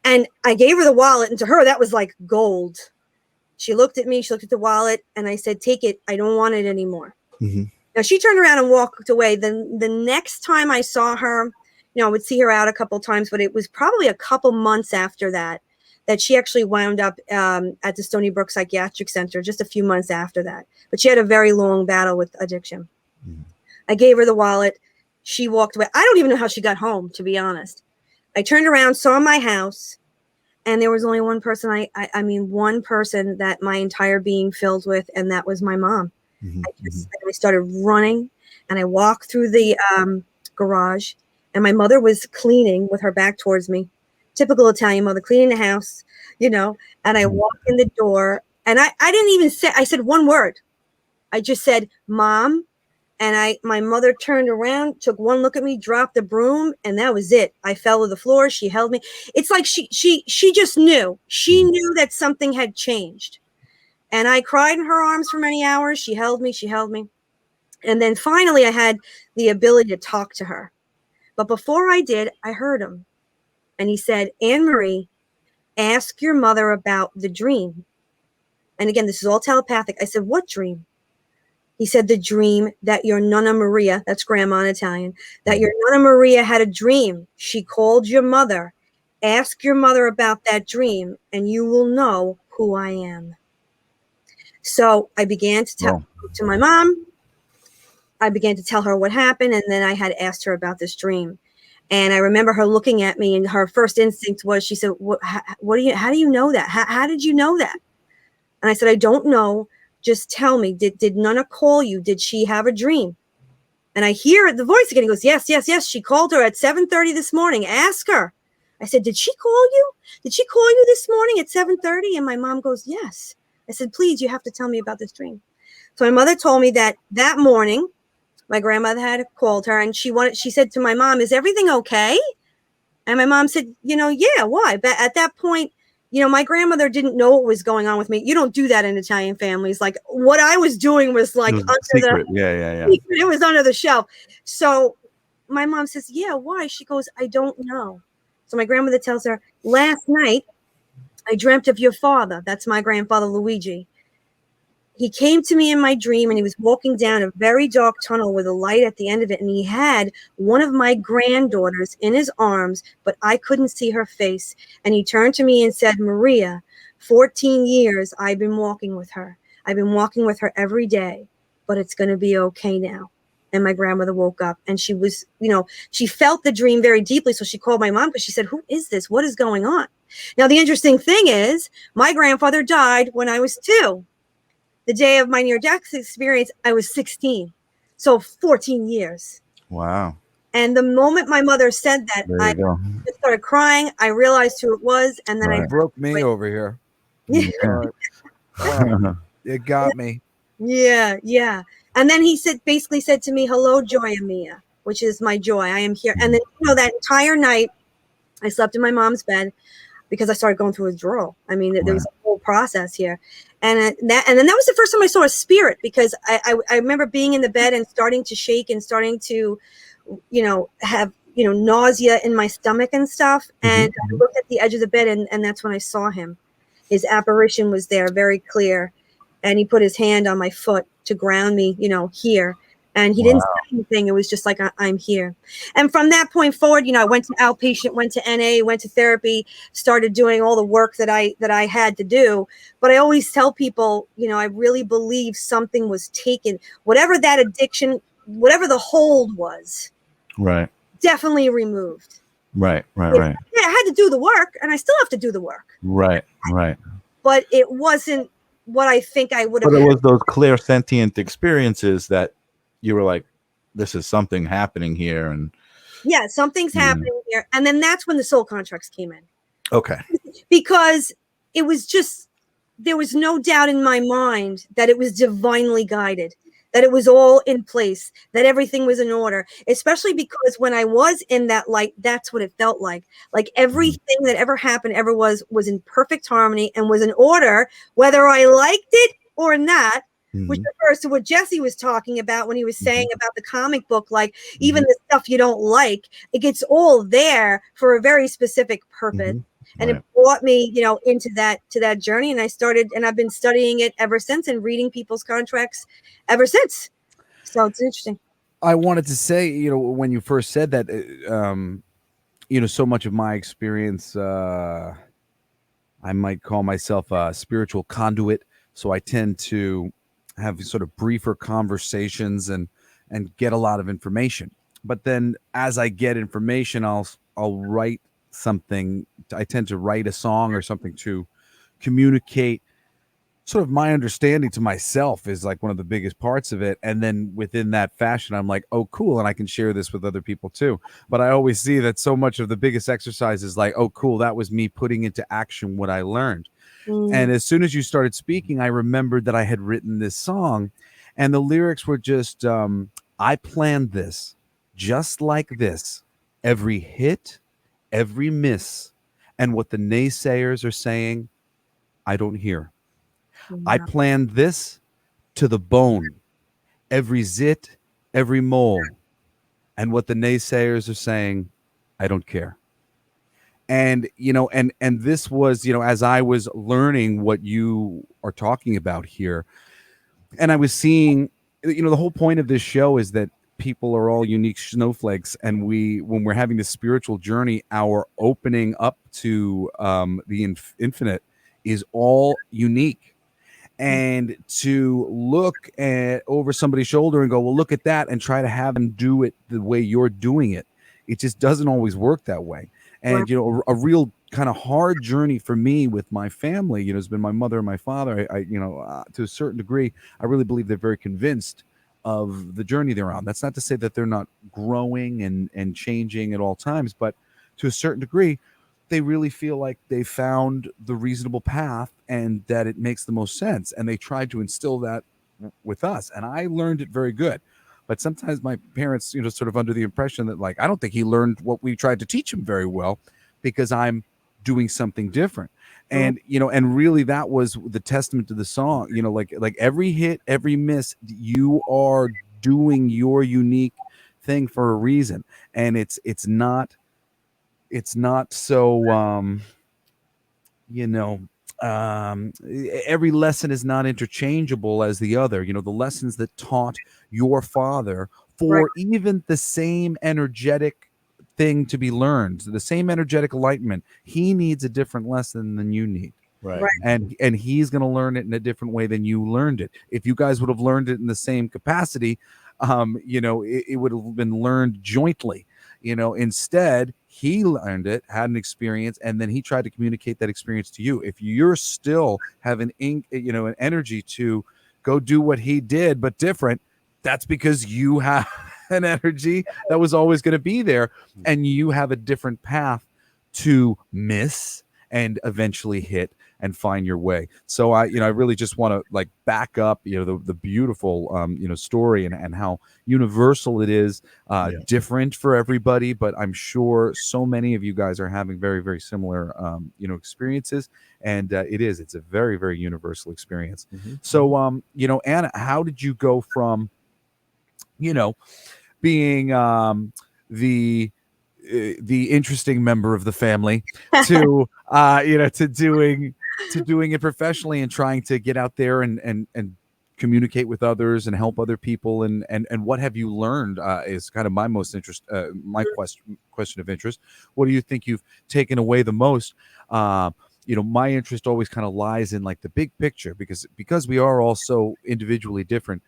And I gave her the wallet, and to her, that was like gold. She looked at me, she looked at the wallet, and I said, "Take it. I don't want it anymore." Mm-hmm. Now, she turned around and walked away. Then the next time I saw her, I would see her out a couple times, but it was probably a couple months after that she actually wound up at the Stony Brook Psychiatric Center just a few months after that. But she had a very long battle with addiction. Mm-hmm. I gave her the wallet. She walked away. I don't even know how she got home, to be honest. I turned around, saw my house, and there was only one person, one person that my entire being filled with, and that was my mom. Mm-hmm. I started running, and I walked through the garage, and my mother was cleaning with her back towards me. Typical Italian mother, cleaning the house, and I walked in the door, and I didn't even say, I said one word. I just said, "Mom." And my mother turned around, took one look at me, dropped the broom, and that was it. I fell to the floor. She held me. It's like she just knew. She knew that something had changed. And I cried in her arms for many hours. She held me. And then finally I had the ability to talk to her. But before I did, I heard him. And he said, "Anne-Marie, ask your mother about the dream." And again, this is all telepathic. I said, "What dream?" He said, "The dream that your Nonna Maria," that's grandma in Italian, "that your Nonna Maria had a dream. She called your mother. Ask your mother about that dream, and you will know who I am." So I began to tell to my mom. I began to tell her what happened, and then I had asked her about this dream. And I remember her looking at me, and her first instinct was, she said, how do you know that? How did you know that? And I said, "I don't know. Just tell me, did Nonna call you? Did she have a dream?" And I hear the voice again. He goes, yes. She called her at 7:30 this morning. Ask her. I said, "Did she call you? Did she call you this morning at 7:30? And my mom goes, "Yes." I said, "Please, you have to tell me about this dream." So my mother told me that morning, my grandmother had called her, and she said to my mom, "Is everything okay?" And my mom said, "Yeah, why?" But at that point, my grandmother didn't know what was going on with me. You don't do that in Italian families. Like, what I was doing was like under secret. It was under the shelf. So my mom says, "Yeah, why?" She goes, "I don't know." So my grandmother tells her, "Last night, I dreamt of your father." That's my grandfather, Luigi. "He came to me in my dream, and he was walking down a very dark tunnel with a light at the end of it. And he had one of my granddaughters in his arms, but I couldn't see her face. And he turned to me and said, 'Maria, 14 years I've been walking with her. I've been walking with her every day, but it's going to be okay now.'" And my grandmother woke up, and she was, she felt the dream very deeply. So she called my mom, because she said, "Who is this? What is going on?" Now, the interesting thing is, my grandfather died when I was 2. The day of my near-death experience, I was 16. So 14 years. Wow. And the moment my mother said that, I just started crying. I realized who it was. And then I broke me over here. It got me. Yeah. And then he basically said to me, "Hello, Gioia mia," which is my joy. I am here. And then, that entire night, I slept in my mom's bed, because I started going through withdrawal. I mean, there was a whole process here. And then that was the first time I saw a spirit, because I remember being in the bed and starting to shake and starting to, have, nausea in my stomach and stuff. And I looked at the edge of the bed, and that's when I saw him. His apparition was there, very clear. And he put his hand on my foot to ground me, here. And he didn't say anything. It was just like, "I'm here." And from that point forward, I went to outpatient, went to NA, went to therapy, started doing all the work that I had to do. But I always tell people, I really believe something was taken, whatever that addiction, whatever the hold was, definitely removed. Right. Yeah, I had to do the work, and I still have to do the work. Right. but it wasn't what I think I would have. But it was those clear sentient experiences that you were like, this is something happening here. And yeah, something's happening here. And then that's when the soul contracts came in. Okay. Because it was just, there was no doubt in my mind that it was divinely guided, that it was all in place, that everything was in order, especially because when I was in that light, that's what it felt like. Like everything that ever happened, ever was in perfect harmony and was in order, whether I liked it or not. Which refers to what Jesse was talking about when he was saying about the comic book, like even the stuff you don't like, it gets all there for a very specific purpose. And it brought me, you know, into that journey. And I've been studying it ever since and reading people's contracts ever since. So it's interesting. I wanted to say, you know, when you first said that, you know, so much of my experience, I might call myself a spiritual conduit. So I tend to have sort of briefer conversations and get a lot of information. But then as I get information, I'll write something. I tend to write a song or something to communicate sort of my understanding to myself is like one of the biggest parts of it. And then within that fashion, I'm like, oh, cool. And I can share this with other people too. But I always see that so much of the biggest exercise is like, oh, cool. That was me putting into action what I learned. And as soon as you started speaking, I remembered that I had written this song and the lyrics were just, I planned this just like this, every hit, every miss, and what the naysayers are saying, I don't hear. I planned this to the bone, every zit, every mole, and what the naysayers are saying, I don't care. And, you know, and this was, you know, as I was learning what you are talking about here, and I was seeing, you know, the whole point of this show is that people are all unique snowflakes. And when we're having this spiritual journey, our opening up to the infinite is all unique. And to look over somebody's shoulder and go, well, look at that, and try to have them do it the way you're doing it, it just doesn't always work that way. And, you know, a real kind of hard journey for me with my family, you know, has been my mother and my father. I you know, to a certain degree, I really believe they're very convinced of the journey they're on. That's not to say that they're not growing and changing at all times, but to a certain degree, they really feel like they found the reasonable path and that it makes the most sense. And they tried to instill that with us. And I learned it very good. But sometimes my parents, you know, sort of under the impression that, like, I don't think he learned what we tried to teach him very well because I'm doing something different. And, you know, and really that was the testament to the song, you know, like every hit, every miss, you are doing your unique thing for a reason. And it's not so, you know, every lesson is not interchangeable as the other. You know, the lessons that taught your father for even the same energetic thing to be learned, the same energetic enlightenment, he needs a different lesson than you need. And he's going to learn it in a different way than you learned it. If you guys would have learned it in the same capacity, you know, it would have been learned jointly. You know, instead, he learned it, had an experience, and then he tried to communicate that experience to you. If you're still having, you know, an energy to go do what he did, but different, that's because you have an energy that was always going to be there, and you have a different path to miss and eventually hit and find your way. So I really just want to like back up, you know, the beautiful, you know, story and how universal it is, different for everybody. But I'm sure so many of you guys are having very, very similar, you know, experiences. And it's a very, very universal experience. So, you know, Anna, how did you go from, you know, being the interesting member of the family to you know, to doing it professionally and trying to get out there and communicate with others and help other people, and what have you learned is kind of my most interest, my question of interest. What do you think you've taken away the most? You know, my interest always kind of lies in like the big picture, because we are all so individually different.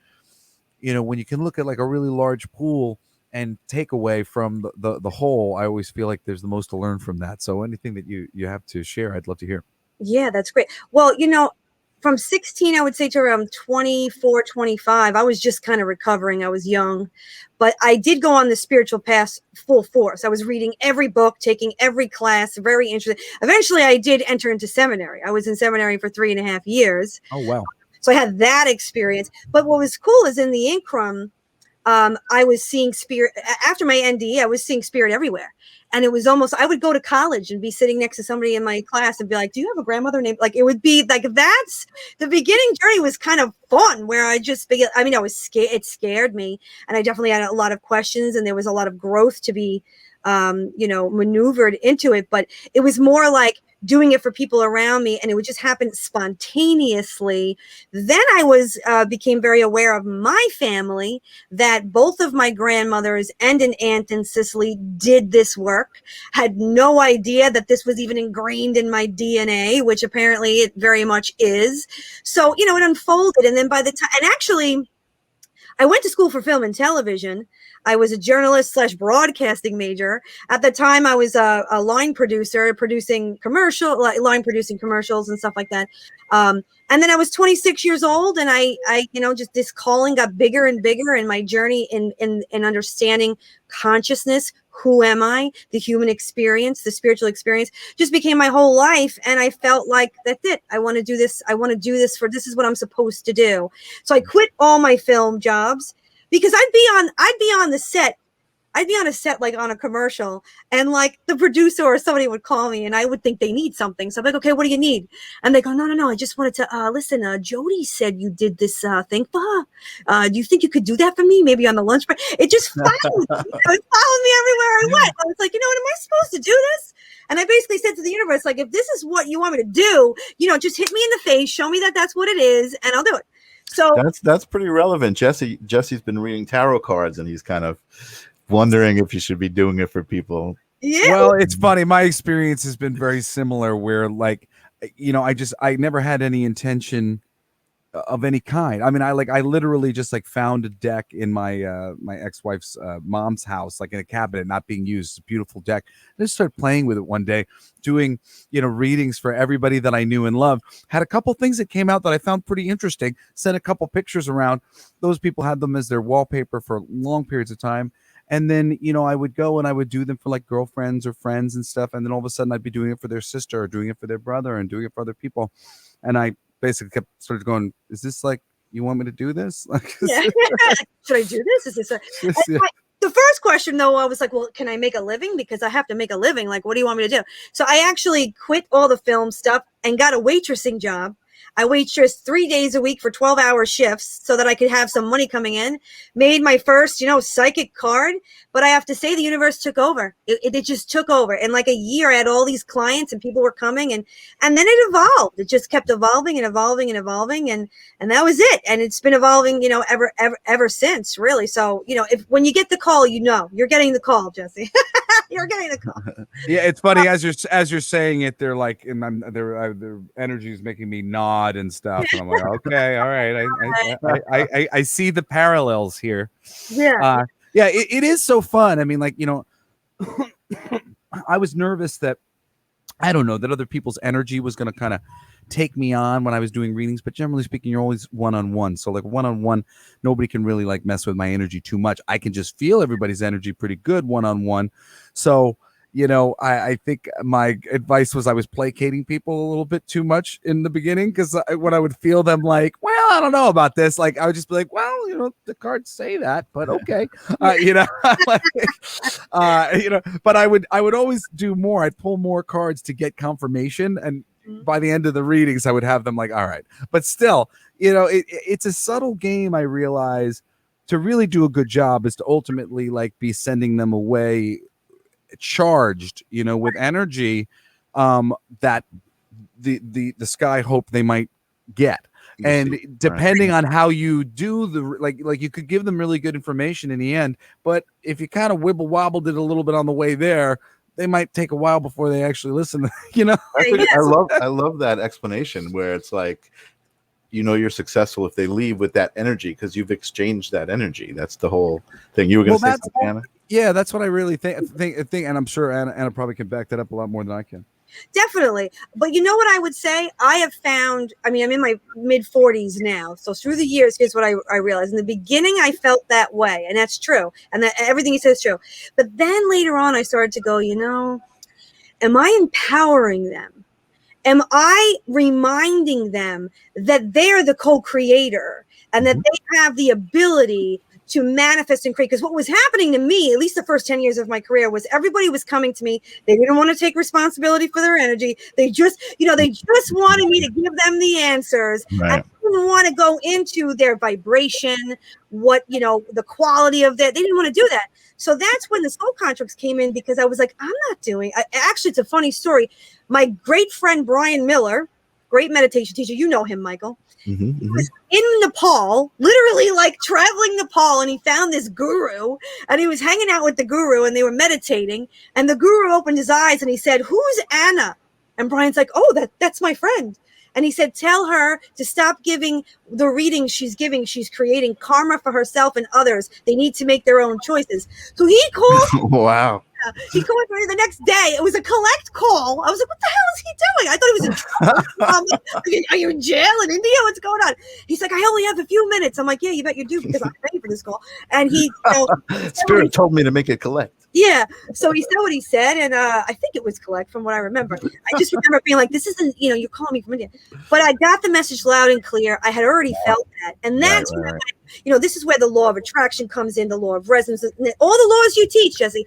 You know, when you can look at like a really large pool and take away from the whole, I always feel like there's the most to learn from that. So anything that you have to share, I'd love to hear. Yeah, that's great. Well, from 16, I would say, to around 24, 25, I was just kind of recovering. I was young, but I did go on the spiritual path full force. I was reading every book, taking every class, very interesting. Eventually, I did enter into seminary. I was in seminary for 3.5 years. Oh, wow. So I had that experience. But what was cool is in the interim, I was seeing spirit after my ND. I was seeing spirit everywhere. And it was almost, I would go to college and be sitting next to somebody in my class and be like, do you have a grandmother named, like, it would be like, that's the beginning journey was kind of fun, where I just, I mean, I was scared. It scared me. And I definitely had a lot of questions, and there was a lot of growth to be, maneuvered into it. But it was more like doing it for people around me, and it would just happen spontaneously. Then I became very aware of my family, that both of my grandmothers and an aunt in Sicily did this work. Had no idea that this was even ingrained in my DNA, which apparently it very much is. So, it unfolded. And then by the time, and actually, I went to school for film and television. I was a journalist / broadcasting major. At the time, I was a line producer, line producing commercials and stuff like that. And then I was 26 years old, and I just this calling got bigger and bigger, and my journey in understanding consciousness, who am I, the human experience, the spiritual experience, just became my whole life. And I felt like, that's it. I want to do this. I want to do this this is what I'm supposed to do. So I quit all my film jobs, because I'd be on the set. I'd be on a set, like on a commercial, and like the producer or somebody would call me, and I would think they need something. So I'm like, okay, what do you need? And they go, no. I just wanted to listen. Jody said you did this thing for her. Do you think you could do that for me? Maybe on the lunch break. It just followed me. It followed me everywhere I went. I was like, what am I supposed to do this? And I basically said to the universe, like, if this is what you want me to do, just hit me in the face, show me that that's what it is, and I'll do it. So that's pretty relevant. Jesse's been reading tarot cards, and he's kind of wondering if you should be doing it for people. Yeah. Well, it's funny. My experience has been very similar, where like, I never had any intention of any kind. I mean, I literally just like found a deck in my my ex-wife's mom's house, like in a cabinet, not being used. It's a beautiful deck. I just started playing with it one day, doing readings for everybody that I knew and loved. Had a couple things that came out that I found pretty interesting. Sent a couple pictures around. Those people had them as their wallpaper for long periods of time. And then, I would go and I would do them for like girlfriends or friends and stuff. And then all of a sudden I'd be doing it for their sister, or doing it for their brother, and doing it for other people. And I basically started going, is this like, you want me to do this? Like, yeah. Should I do this? Is this the first question, though, I was like, well, can I make a living? Because I have to make a living. Like, what do you want me to do? So I actually quit all the film stuff and got a waitressing job. I waitressed 3 days a week for 12-hour shifts so that I could have some money coming in. Made my first, psychic card. But I have to say, the universe took over. It just took over. In like a year, I had all these clients and people were coming, and then it evolved. It just kept evolving and evolving and evolving, and that was it. And it's been evolving, ever since, really. So, when you get the call, you're getting the call, Jesse. You're getting the call. Yeah, it's funny as you're saying it. They're like, and their energy is making me nod and stuff, and I'm like, okay, all right, I see the parallels here. Yeah, yeah, it is so fun. I mean, like, I was nervous that I don't know that other people's energy was going to kind of take me on when I was doing readings, but generally speaking, you're always one-on-one. So like one-on-one, nobody can really like mess with my energy too much. I can just feel everybody's energy pretty good one-on-one. So, I think my advice was I was placating people a little bit too much in the beginning, because when I would feel them like, well, I don't know about this, like I would just be like, well, the cards say that, but okay, but I would always do more. I'd pull more cards to get confirmation, and by the end of the readings, I would have them like, all right. But still, it's a subtle game. I realize to really do a good job is to ultimately like be sending them away charged, with energy that the sky hope they might get. And depending on how you do like you could give them really good information in the end, but if you kind of wibble wobbled it a little bit on the way there, they might take a while before they actually listen. I love that explanation where it's like, you're successful if they leave with that energy because you've exchanged that energy. That's the whole thing. You were going to say something, Anna? Yeah, that's what I really think, and I'm sure Anna probably can back that up a lot more than I can. Definitely. But you know what I would say? I have found, I mean, I'm in my mid 40s now. So through the years, here's what I realized. In the beginning, I felt that way. And that's true. And that everything he says is true. But then later on, I started to go, you know, am I empowering them? Am I reminding them that they're the co-creator and that they have the ability to manifest and create? Because what was happening to me, at least the first 10 years of my career, was everybody was coming to me. They didn't want to take responsibility for their energy. They just, you know, they just wanted me to give them the answers. Right. And didn't want to go into their vibration, what, you know, the quality of that. They didn't want to do that. So that's when the soul contracts came in, because I was like, I'm not doing, actually, it's a funny story. My great friend, Brian Miller, great meditation teacher, you know him, Michael. He was in Nepal, literally like traveling Nepal, and he found this guru, and he was hanging out with the guru, and they were meditating, and the guru opened his eyes and he said, "Who's Anna?" And Brian's like, "Oh, that's my friend." And he said, "Tell her to stop giving the readings she's giving. She's creating karma for herself and others. They need to make their own choices." So he called. Wow. He called me the next day. It was a collect call. I was like, what the hell is he doing? I thought he was in trouble. Are you in jail in India? What's going on? He's like, I only have a few minutes. I'm like, yeah, you bet you do, because I'm ready for this call. And he, Spirit told me to make it collect. Yeah. So he said what he said. And I think it was collect from what I remember. I just remember being like, this isn't, you know, you're calling me from India. But I got the message loud and clear. I had already felt that. And that's right. You know, this is where the law of attraction comes in, the law of resonance, all the laws you teach, Jesse,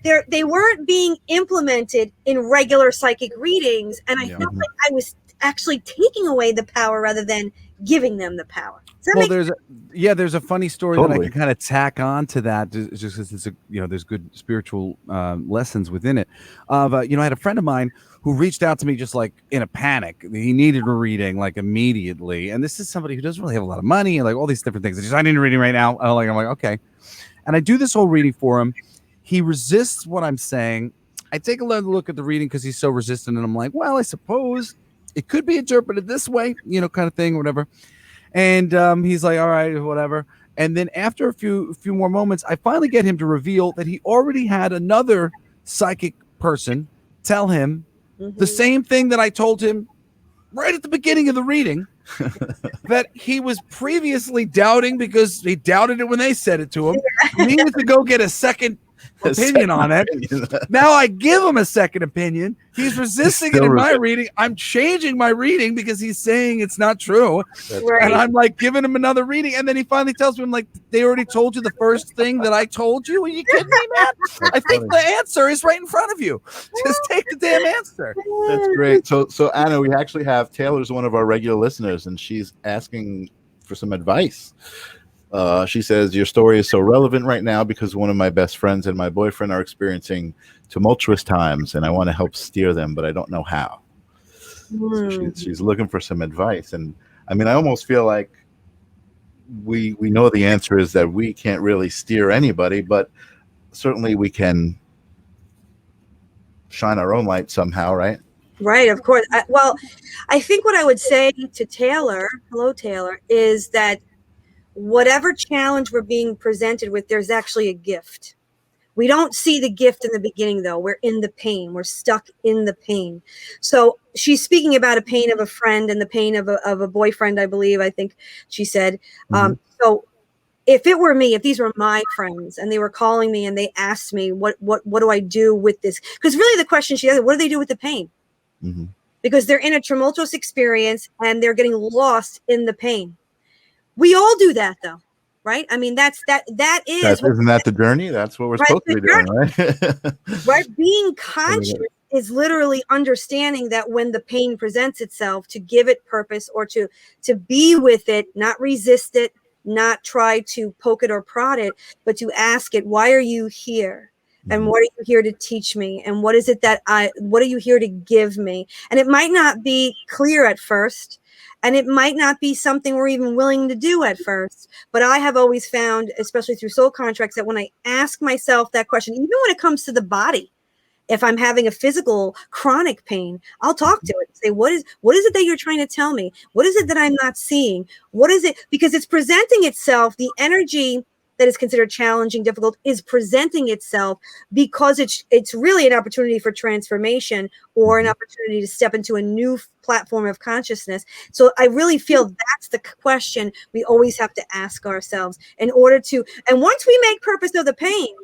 where they weren't being implemented in regular psychic readings. And I felt like I was actually taking away the power rather than giving them the power. There's a funny story that I can kind of tack on to that, just because it's there's good spiritual lessons within it. I had a friend of mine who reached out to me just like in a panic. He needed a reading like immediately, and this is somebody who doesn't really have a lot of money and like all these different things. I need a reading right now. I'm like, okay, and I do this whole reading for him. He resists what I'm saying. I take a look at the reading because he's so resistant, and I'm like, well, I suppose it could be interpreted this way, kind of thing, or whatever. And he's like, all right, whatever. And then after a few more moments, I finally get him to reveal that he already had another psychic person tell him the same thing that I told him right at the beginning of the reading, that he was previously doubting because he doubted it when they said it to him. He needed to go get a second opinion on it. Now I give him a second opinion. He's resisting it in my reading. I'm changing my reading because he's saying it's not true. Right. And I'm like giving him another reading. And then he finally tells me, I'm like, they already told you the first thing that I told you? Are you kidding me, man? I think the answer is right in front of you. Just take the damn answer. That's great. So Anna, we actually have Taylor's one of our regular listeners, and she's asking for some advice. She says, your story is so relevant right now because one of my best friends and my boyfriend are experiencing tumultuous times, and I want to help steer them, but I don't know how. So she's looking for some advice. And I mean, I almost feel like we know the answer is that we can't really steer anybody, but certainly we can shine our own light somehow, right? Right, of course. I think what I would say to Taylor, hello, Taylor, is that whatever challenge we're being presented with, there's actually a gift. We don't see the gift in the beginning, though. We're in the pain. We're stuck in the pain. So she's speaking about a pain of a friend and the pain of a boyfriend, I believe. I think she said. So if it were me, if these were my friends and they were calling me and they asked me, what do I do with this? Because really the question she asked, what do they do with the pain? Because they're in a tumultuous experience and they're getting lost in the pain. We all do that, though, right? I mean, isn't that the journey? That's what we're supposed to be doing, right? Right. Being conscious is literally understanding that when the pain presents itself, to give it purpose or to be with it, not resist it, not try to poke it or prod it, but to ask it, why are you here? And what are you here to teach me? And what is it what are you here to give me? And it might not be clear at first. And it might not be something we're even willing to do at first. But I have always found, especially through soul contracts, that when I ask myself that question, even when it comes to the body, if I'm having a physical chronic pain, I'll talk to it and say, what is it that you're trying to tell me? What is it that I'm not seeing? What is it? Because it's presenting itself, the energy that is considered challenging, difficult, is presenting itself because it's really an opportunity for transformation or an opportunity to step into a new platform of consciousness. So I really feel that's the question we always have to ask ourselves in order to, and once we make purpose of the pain,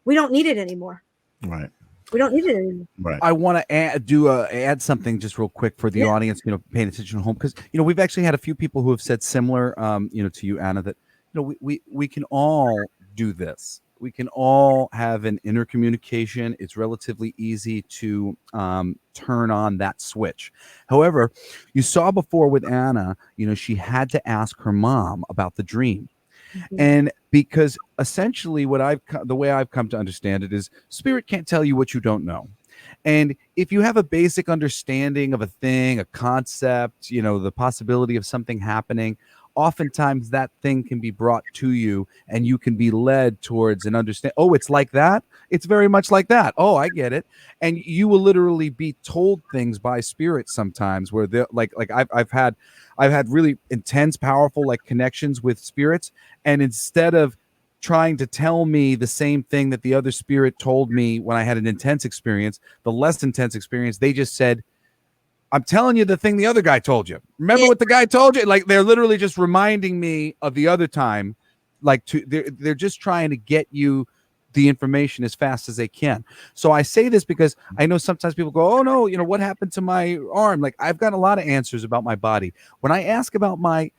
we don't need it anymore. Right. We don't need it anymore. Right. I want to add something just real quick for the audience, paying attention at home, because we've actually had a few people who have said similar, to you, Anna, that we can all do this. We can all have an inner communication. It's relatively easy to turn on that switch. However, you saw before with Anna, she had to ask her mom about the dream. And because essentially the way I've come to understand it is spirit can't tell you what you don't know. And if you have a basic understanding of a thing, a concept, the possibility of something happening, oftentimes that thing can be brought to you and you can be led towards and understand, oh, it's like that. It's very much like that. Oh, I get it. And you will literally be told things by spirits sometimes where they're like I've had really intense, powerful connections with spirits. And instead of trying to tell me the same thing that the other spirit told me when I had an intense experience, the less intense experience, they just said, I'm telling you the thing the other guy told you. Remember what the guy told you? They're literally just reminding me of the other time. They're just trying to get you the information as fast as they can. So I say this because I know sometimes people go, oh no, what happened to my arm? I've got a lot of answers about my body. When I ask about my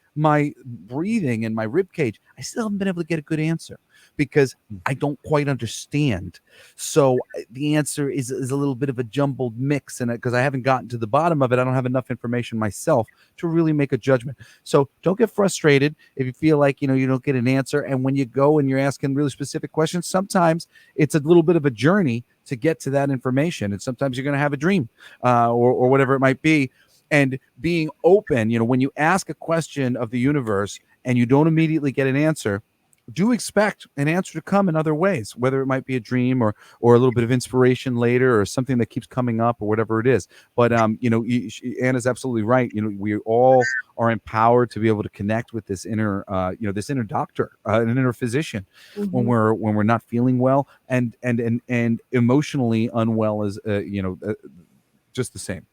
breathing and my rib cage, I still haven't been able to get a good answer because I don't quite understand. So the answer is a little bit of a jumbled mix, and because I haven't gotten to the bottom of it, I don't have enough information myself to really make a judgment. So don't get frustrated if you feel like you don't get an answer. And when you go and you're asking really specific questions, sometimes it's a little bit of a journey to get to that information, and sometimes you're going to have a dream or whatever it might be. And being open, when you ask a question of the universe and you don't immediately get an answer, do expect an answer to come in other ways, whether it might be a dream or a little bit of inspiration later or something that keeps coming up or whatever it is. But, Anna's absolutely right. We all are empowered to be able to connect with this inner, this inner doctor, an inner physician when we're not feeling well and emotionally unwell as, just the same.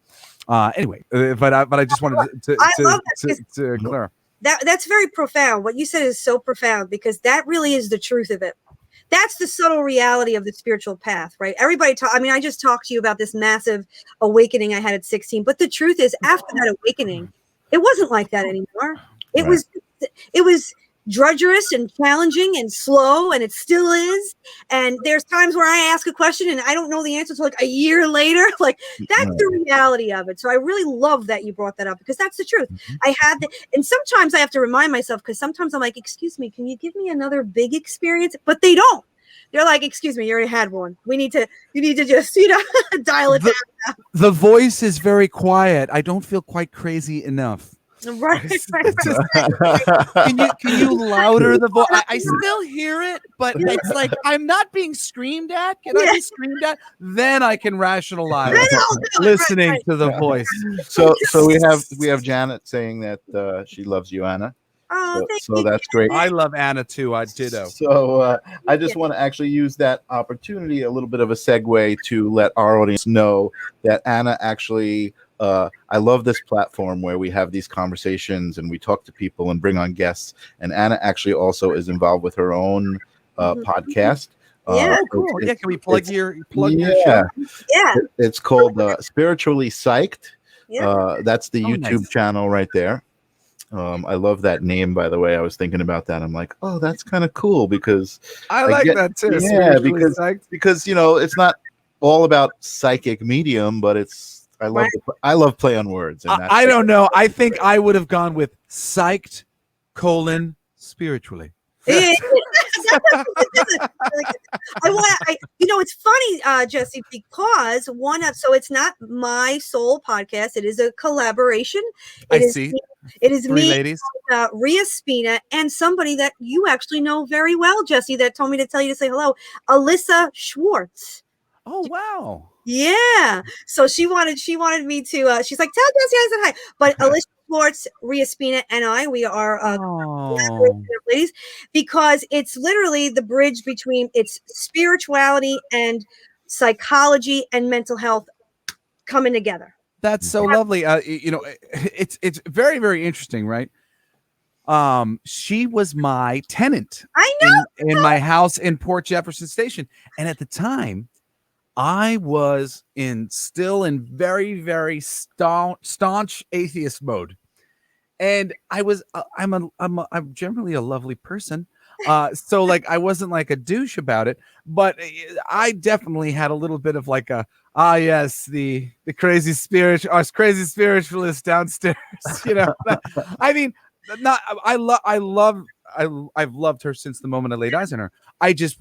Anyway, but I just wanted to clarify. That's very profound. What you said is so profound because that really is the truth of it. That's the subtle reality of the spiritual path, right? Everybody I just talked to you about this massive awakening I had at 16, but the truth is after that awakening, it wasn't like that anymore. It was drudgerous and challenging and slow, and it still is. And there's times where I ask a question and I don't know the answer until a year later. That's the reality of it. So I really love that you brought that up because that's the truth. And sometimes I have to remind myself because sometimes I'm like, excuse me, can you give me another big experience? But they don't. They're like, excuse me, you already had one. You need to just, dial it down. The voice is very quiet. I don't feel quite crazy enough. Right. Can you louder the voice? I still hear it, but it's like I'm not being screamed at. Can I be screamed at? Then I can rationalize listening to the voice. So we have Janet saying that she loves you, Anna. Oh, so that's great. I love Anna too. I ditto. So I just want to actually use that opportunity, a little bit of a segue, to let our audience know that Anna actually. I love this platform where we have these conversations and we talk to people and bring on guests. And Anna actually also is involved with her own podcast. Cool. Can we plug your show? Yeah. It's called Spiritually Psyched. Yeah. That's the YouTube channel right there. I love that name, by the way. I was thinking about that. I'm like, oh, that's kind of cool because I like that too. Yeah, because it's not all about psychic medium, but it's I love play on words. And I don't know. I think I would have gone with psyched : spiritually. It's funny, Jesse, because so it's not my sole podcast. It is a collaboration. It is Three me, ladies. Ria Spina, and somebody that you actually know very well, Jesse, that told me to tell you to say hello, Alyssa Schwartz. Oh, wow. Yeah. So she wanted me to, she's like, tell Jesse I said hi. But Alyssa supports Ria Spina and I. We are ladies, because it's literally the bridge between its spirituality and psychology and mental health coming together. That's so lovely. You know, it's very, very interesting, right? She was my tenant in my house in Port Jefferson Station, and at the time I was still in very, very staunch atheist mode, and I'm generally a lovely person, so like I wasn't like a douche about it, but I definitely had a little bit of like a yes, the crazy spiritualist downstairs, you know. I mean, I've loved her since the moment I laid eyes on her. I just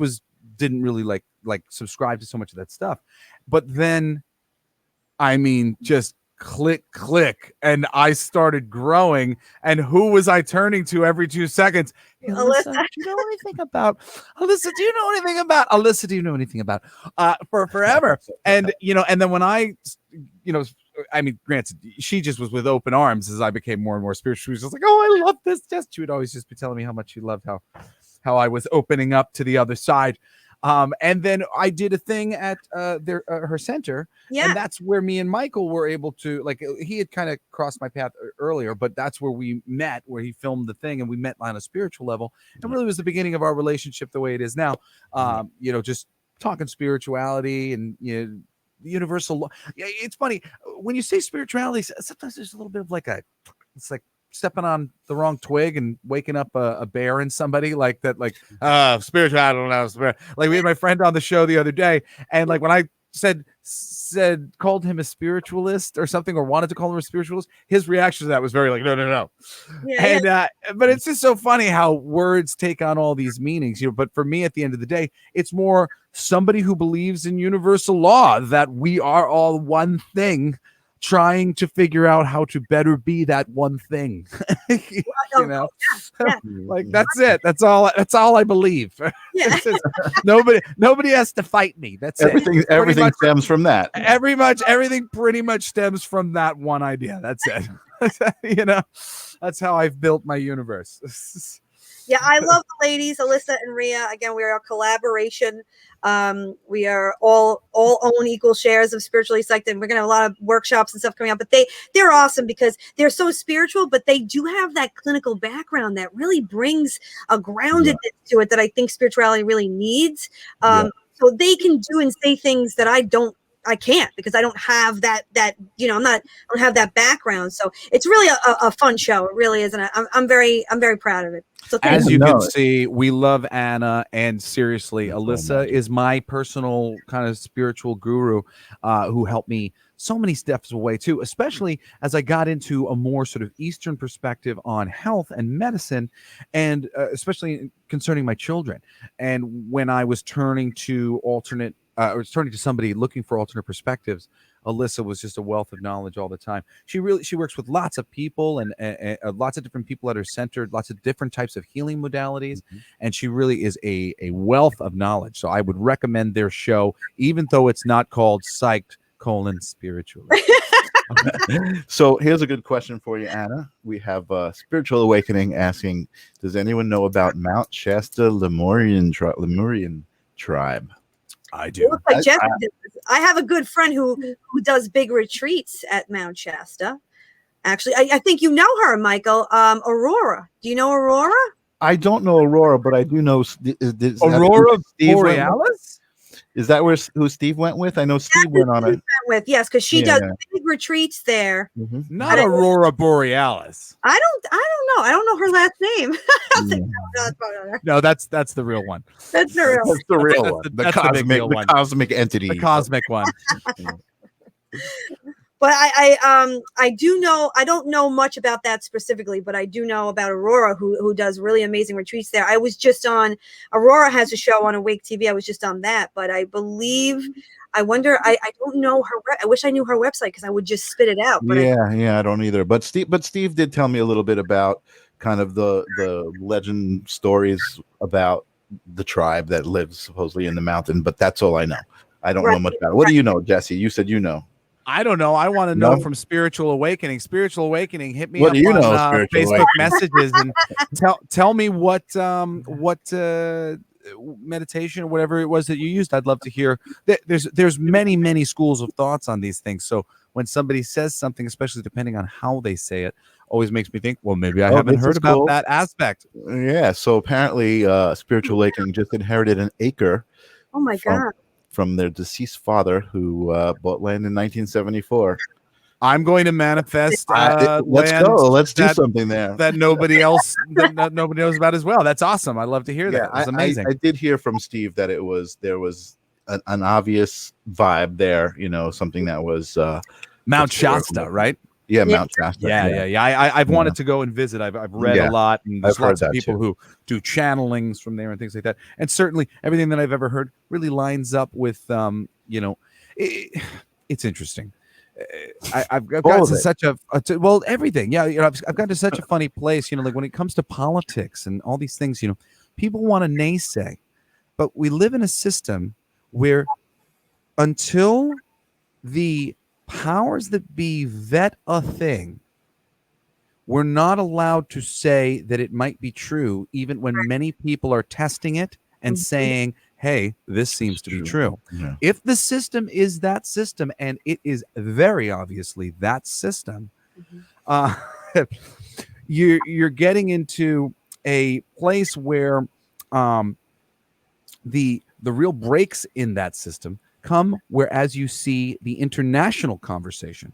didn't really like subscribe to so much of that stuff, but then I mean just click, and I started growing, and who was I turning to every 2 seconds? Alyssa, do you know anything about Alyssa? Do you know anything about Alyssa? Do you know anything about for forever? And you know, and then when I, you know, I mean, granted, she just was with open arms as I became more and more spiritual. She was just like, oh, I love this. Just she would always just be telling me how much she loved how I was opening up to the other side. And then I did a thing at her center, and that's where me and Michael were able to, like, he had kind of crossed my path earlier, but that's where we met, where he filmed the thing, and we met on a spiritual level, and really was the beginning of our relationship the way it is now. You know, just talking spirituality and, you know, universal law. It's funny when you say spirituality, sometimes there's a little bit of like it's like stepping on the wrong twig and waking up a bear in somebody, like that, like spiritual, I don't know, like we had my friend on the show the other day, and like when I called him a spiritualist or something, or wanted to call him a spiritualist, his reaction to that was very like no. But it's just so funny how words take on all these meanings, you know. But for me, at the end of the day, it's more somebody who believes in universal law, that we are all one thing, trying to figure out how to better be that one thing. You know, like that's it. That's all I believe. Nobody has to fight me. That's everything stems from that. Everything pretty much stems from that one idea. That's it. You know, that's how I've built my universe. Yeah, I love the ladies, Alyssa and Ria. Again, we are a collaboration. We are all own equal shares of Spiritually Psyched, and we're gonna have a lot of workshops and stuff coming up. But they're awesome because they're so spiritual, but they do have that clinical background that really brings a groundedness to it that I think spirituality really needs. So they can do and say things that I can't, because I don't have that, you know, I don't have that background. So it's really a fun show. It really is. And I'm very proud of it. So as you can see, we love Anna, and seriously, Alyssa is my personal kind of spiritual guru, who helped me so many steps away too, especially as I got into a more sort of Eastern perspective on health and medicine, and especially concerning my children. And when I was turning to somebody looking for alternate perspectives, Alyssa was just a wealth of knowledge all the time. She works with lots of people and lots of different people at her center, lots of different types of healing modalities, and she really is a wealth of knowledge. So I would recommend their show, even though it's not called Psyched: Spiritually. So here's a good question for you, Anna. We have Spiritual Awakening asking, does anyone know about Mount Shasta Lemurian tribe? I do. Like I have a good friend who does big retreats at Mount Shasta. Actually, I think you know her, Michael. Aurora. Do you know Aurora? I don't know Aurora, but I do know Aurora Borealis. Is that who Steve went with? I know Steve went on it. Yes, because she does big retreats there. Not Aurora Borealis. I don't know. I don't know her last name. No, that's the real one. That's the real. That's the real one. The cosmic entity. The cosmic one. But I do know, I don't know much about that specifically, but I do know about Aurora, who does really amazing retreats there. I was just on, Aurora has a show on Awake TV. I was just on that, but I believe, I don't know her. I wish I knew her website, because I would just spit it out. But I don't either. But Steve did tell me a little bit about kind of the legend stories about the tribe that lives supposedly in the mountain, but that's all I know. I don't know much about it. What do you know, Jesse? You said you know. I don't know. I want to know from Spiritual Awakening. Spiritual Awakening, hit me up on Facebook messages and tell me what meditation or whatever it was that you used. I'd love to hear. There's many schools of thoughts on these things. So when somebody says something, especially depending on how they say it, always makes me think, well, maybe I haven't heard about that aspect. Yeah. So apparently, Spiritual Awakening just inherited an acre. Oh my God. From their deceased father, who bought land in 1974. I'm going to manifest let's land. Go. Let's do something there that nobody else nobody knows about as well. That's awesome. I'd love to hear that. It's amazing. I did hear from Steve that there was an obvious vibe there. You know, something that was Mount Shasta, right? Yeah, Mount Shasta. Yeah. I've wanted to go and visit. I've read a lot, and there's lots of people who do channelings from there and things like that. And certainly everything that I've ever heard really lines up with, it's interesting. I've got to such everything. Yeah, I've got to such a funny place. Like when it comes to politics and all these things, people want to naysay, but we live in a system where until the powers that be vet a thing, we're not allowed to say that it might be true, even when many people are testing it and saying, hey, this seems to be true. Yeah. If the system is that system, and it is very obviously that system, you're getting into a place where the real breaks in that system come whereas you see the international conversation.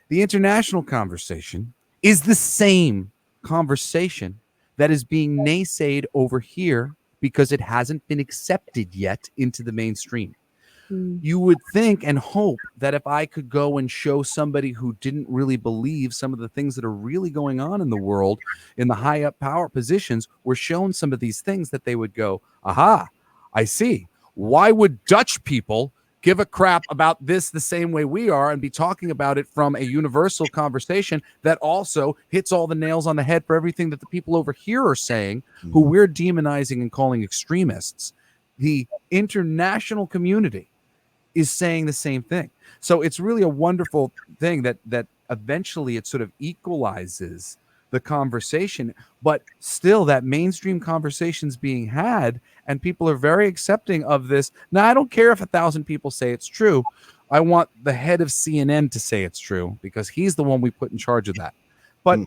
The international conversation is the same conversation that is being naysayed over here because it hasn't been accepted yet into the mainstream. You would think and hope that if I could go and show somebody who didn't really believe some of the things that are really going on in the world, in the high up power positions, were shown some of these things, that they would go, aha, I see. Why would Dutch people give a crap about this the same way we are and be talking about it from a universal conversation that also hits all the nails on the head for everything that the people over here are saying, who we're demonizing and calling extremists? The international community is saying the same thing. So it's really a wonderful thing that eventually it sort of equalizes the conversation, but still that mainstream conversation's being had, and people are very accepting of this. Now, I don't care if 1,000 people say it's true. I want the head of CNN to say it's true, because he's the one we put in charge of that. But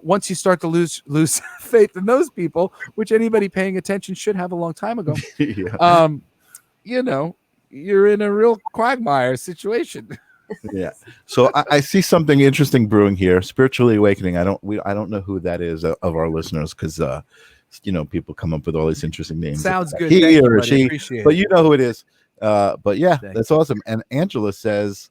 once you start to lose faith in those people, which anybody paying attention should have a long time ago, you're in a real quagmire situation. Yeah. So I see something interesting brewing here. Spiritually Awakening. I don't know who that is of our listeners, because people come up with all these interesting names. Sounds good. He or she, but you know who it is. But yeah, that's awesome. And Angela says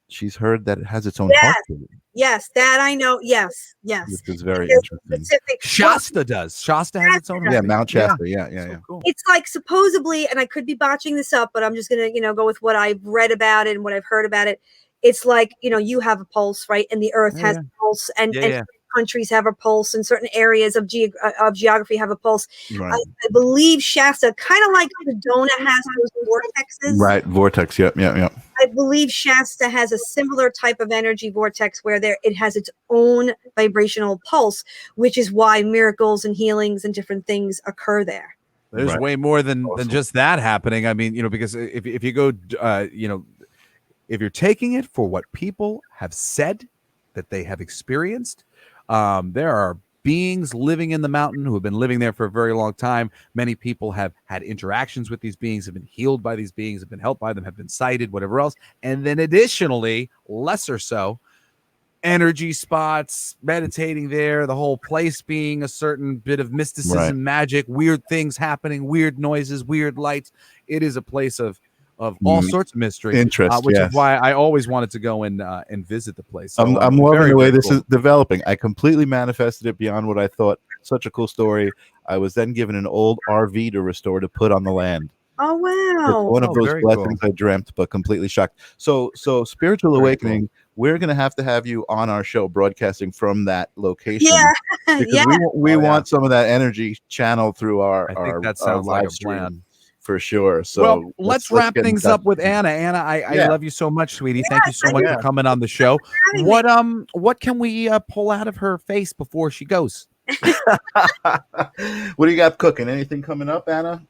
she's heard that it has its own heartbeat. Yes, that I know. Yes. Which is very interesting. Shasta does. Shasta has its own heartbeat. Yeah, Mount Shasta. Yeah. So cool. It's like supposedly, and I could be botching this up, but I'm just gonna, go with what I've read about it and what I've heard about it. It's like, you have a pulse, right? And the earth has a pulse, and countries have a pulse, and certain areas of geography have a pulse. Right. I believe Shasta, kind of like Sedona has those vortexes. Right, vortex. Yep. I believe Shasta has a similar type of energy vortex where it has its own vibrational pulse, which is why miracles and healings and different things occur there. There's way more than just that happening. I mean, because if you go, if you're taking it for what people have said that they have experienced, there are beings living in the mountain who have been living there for a very long time. Many people have had interactions with these beings, have been healed by these beings, have been helped by them, have been sighted, whatever else. And then additionally, lesser so, energy spots, meditating there, the whole place being a certain bit of mysticism, magic, weird things happening, weird noises, weird lights. It is a place of all sorts of mystery, interest, which is why I always wanted to go and visit the place. So I'm loving the way this is developing. I completely manifested it beyond what I thought. Such a cool story. I was then given an old RV to restore, to put on the land. Oh wow! It's one of those blessings I dreamt, but completely shocked. So Spiritual Awakening. Cool. We're going to have you on our show, broadcasting from that location. Yeah, because we want some of that energy channeled through our I think that sounds live like a plan. for sure. So well, let's wrap things up with Anna. Anna, I love you so much, sweetie. Thank you so much for coming on the show. What can we pull out of her face before she goes? What do you got cooking? Anything coming up, Anna?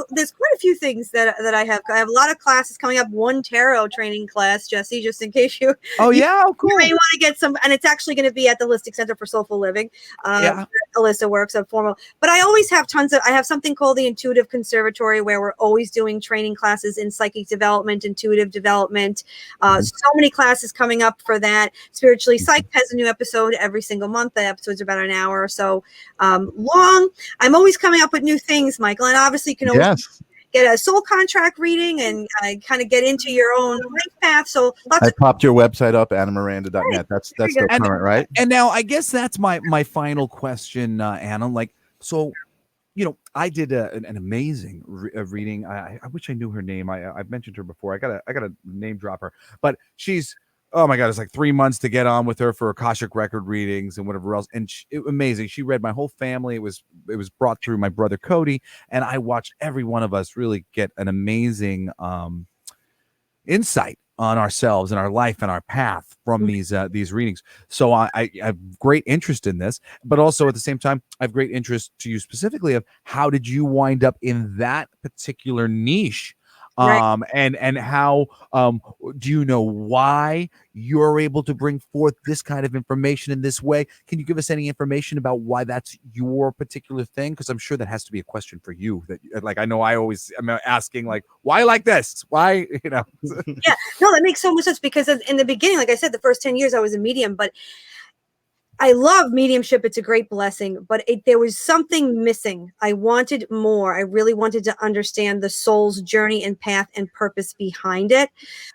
There's quite a few things that I have. I have a lot of classes coming up. One tarot training class, Jesse, just in case you. Oh yeah, cool. You may want to get some, and it's actually going to be at the Holistic Center for Soulful Living. Alyssa works at formal, but I always have I have something called the Intuitive Conservatory where we're always doing training classes in psychic development, intuitive development. So many classes coming up for that. Spiritually Psyched has a new episode every single month. The episode's about an hour or so long. I'm always coming up with new things, Michael, and obviously you can always get a soul contract reading and kind of get into your own life path. So I popped your website up, annamiranda.net. That's still current, right? And now I guess that's my final question, Anna. Like, so, I did an amazing reading. I wish I knew her name. I've mentioned her before. I gotta name drop her, but she's. Oh my God, it's like 3 months to get on with her for Akashic record readings and whatever else. And amazing. She read my whole family. It was brought through my brother Cody, and I watched every one of us really get an amazing insight on ourselves and our life and our path from these readings. So I have great interest in this, but also at the same time, I have great interest to you specifically of how did you wind up in that particular niche? Right. And how do you know why you're able to bring forth this kind of information in this way? Can you give us any information about why that's your particular thing? Because I'm sure that has to be a question for you. That like I know I'm asking like why like this? Why Yeah, no, that makes so much sense because in the beginning, like I said, the first 10 years I was a medium, but I love mediumship. It's a great blessing, but there was something missing. I wanted more. I really wanted to understand the soul's journey and path and purpose behind it.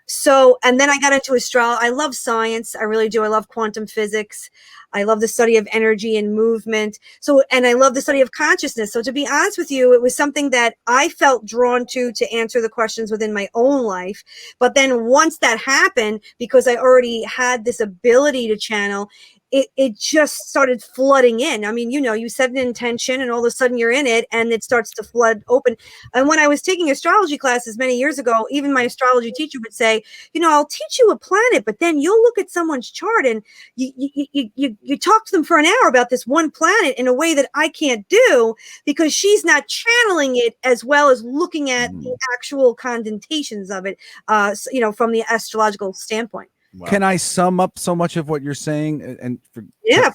So, and then I got into astrology. I love science. I really do. I love quantum physics. I love the study of energy and movement. So, and I love the study of consciousness. So to be honest with you, it was something that I felt drawn to answer the questions within my own life. But then once that happened, because I already had this ability to channel, it just started flooding in. I mean, you set an intention and all of a sudden you're in it and it starts to flood open. And when I was taking astrology classes many years ago, even my astrology teacher would say, I'll teach you a planet, but then you'll look at someone's chart and you talk to them for an hour about this one planet in a way that I can't do because she's not channeling it as well as looking at the actual condentations of it, from the astrological standpoint. Wow. Can I sum up so much of what you're saying and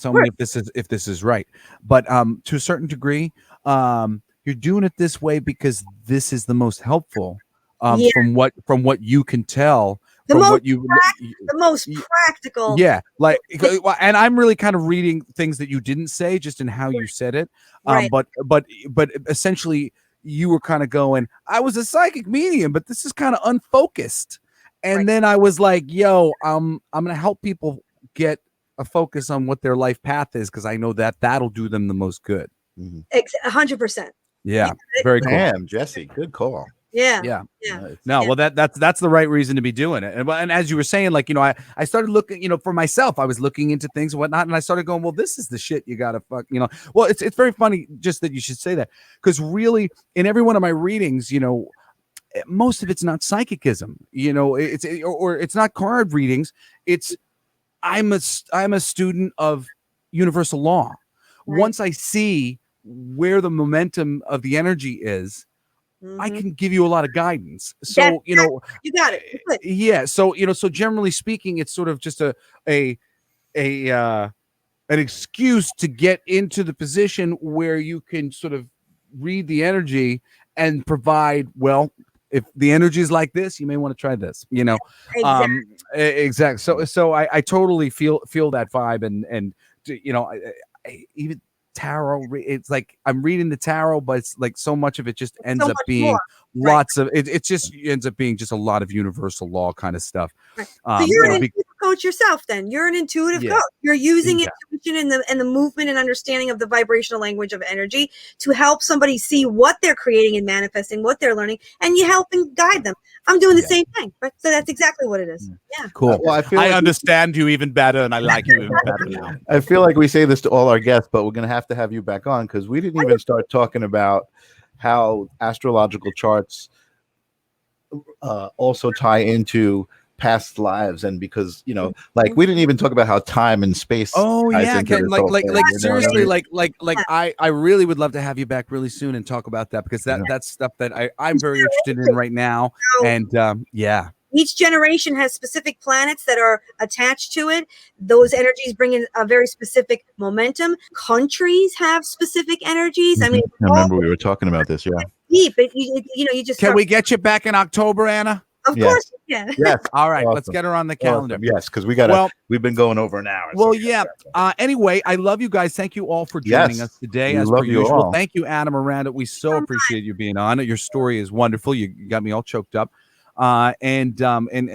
tell me if this is right? But to a certain degree, you're doing it this way because this is the most helpful from what you can tell. The most practical. Yeah, like, and I'm really kind of reading things that you didn't say just in how you said it. Right. But essentially, you were kind of going, I was a psychic medium, but this is kind of unfocused. And then I was like, yo, I'm going to help people get a focus on what their life path is because I know that'll do them the most good. 100%. Yeah, very cool. Damn, Jesse, good call. Yeah. No, well, that's the right reason to be doing it. And as you were saying, like, I started looking, for myself, I was looking into things and whatnot, and I started going, well, this is the shit you gotta fuck, Well, it's very funny just that you should say that because really, in every one of my readings, most of it's not psychicism, it's not card readings. It's I'm a student of universal law. Right. Once I see where the momentum of the energy is, I can give you a lot of guidance. So, you got it. Yeah. So, so generally speaking, it's sort of just an excuse to get into the position where you can sort of read the energy and provide, well, if the energy is like this, you may want to try this, Exactly. So I totally feel that vibe and I even tarot, it's like I'm reading the tarot, but it's like so much of it just ends up being lots of it just ends up being just a lot of universal law kind of stuff. Right. So you're an intuitive coach yourself then. You're an intuitive coach. You're using intuition and the movement and understanding of the vibrational language of energy to help somebody see what they're creating and manifesting, what they're learning, and you help and guide them. I'm doing the same thing. Right? So that's exactly what it is. Yeah. Cool. Well, I understand you even better and I like you even better now. I feel like we say this to all our guests, but we're going to have you back on because we didn't even start talking about how astrological charts also tie into past lives, and because like we didn't even talk about how time and space. Oh yeah, like seriously, I mean? I really would love to have you back really soon and talk about that, because that's stuff that I'm very interested in right now. And yeah, each generation has specific planets that are attached to it. Those energies bring in a very specific momentum. Countries have specific energies. I mean, I remember we were talking about this. Yeah. Deep, but you just. Can we get you back in October, Anna? Of course you can. Yes. All right, let's get her on the calendar. Awesome. Yes, because we've been going over an hour. Well, yeah. Anyway, I love you guys. Thank you all for joining us today. As per usual. All. Thank you, Anna, Miranda. We so appreciate you being on. Your story is wonderful. You got me all choked up. And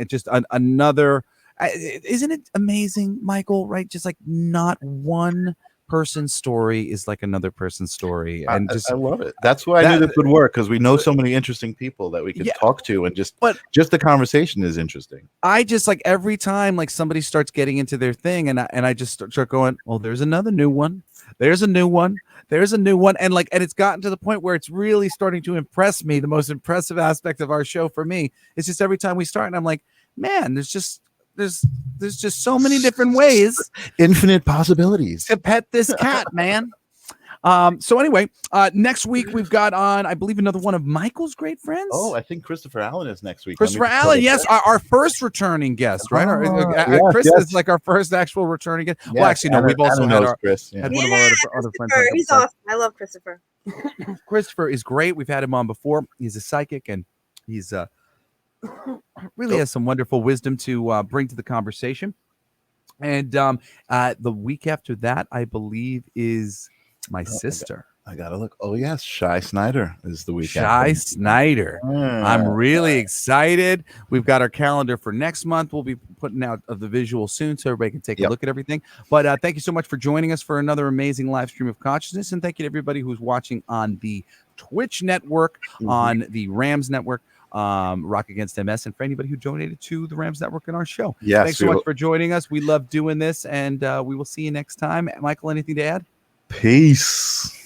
just another. Isn't it amazing, Michael? Right? Just like not one person's story is like another person's story, and I love it. That's why I knew this would work, because we know so many interesting people that we can talk to, and just the conversation is interesting. I just like every time like somebody starts getting into their thing, and I just start going, well, there's another new one, there's a new one, there's a new one, and it's gotten to the point where it's really starting to impress me. The most impressive aspect of our show for me is just every time we start, and I'm like, man, there's just so many different ways, infinite possibilities to pet this cat, man. So anyway, next week we've got on, I believe, another one of Michael's great friends. Oh, I think Christopher Allen is next week. Christopher Allen, yes, our first returning guest, right? Chris is like our first actual returning guest. Yes, well, actually, no, we've also had Chris. Yeah. Had one of our other friends. He's awesome. I love Christopher. Christopher is great. We've had him on before. He's a psychic, and he's really has some wonderful wisdom to bring to the conversation. And the week after that, I believe, is my sister. I gotta look. Oh yes, Shy Snyder is the week. Shy Snyder. I'm really excited. We've got our calendar for next month. We'll be putting out the visual soon, so everybody can take a look at everything. But thank you so much for joining us for another amazing live stream of consciousness, and thank you to everybody who's watching on the Twitch network, on the Rams network, Rock Against MS, and for anybody who donated to the Rams Network in our show. Yes, thanks so much for joining us. We love doing this, and we will see you next time. Michael, anything to add? Peace.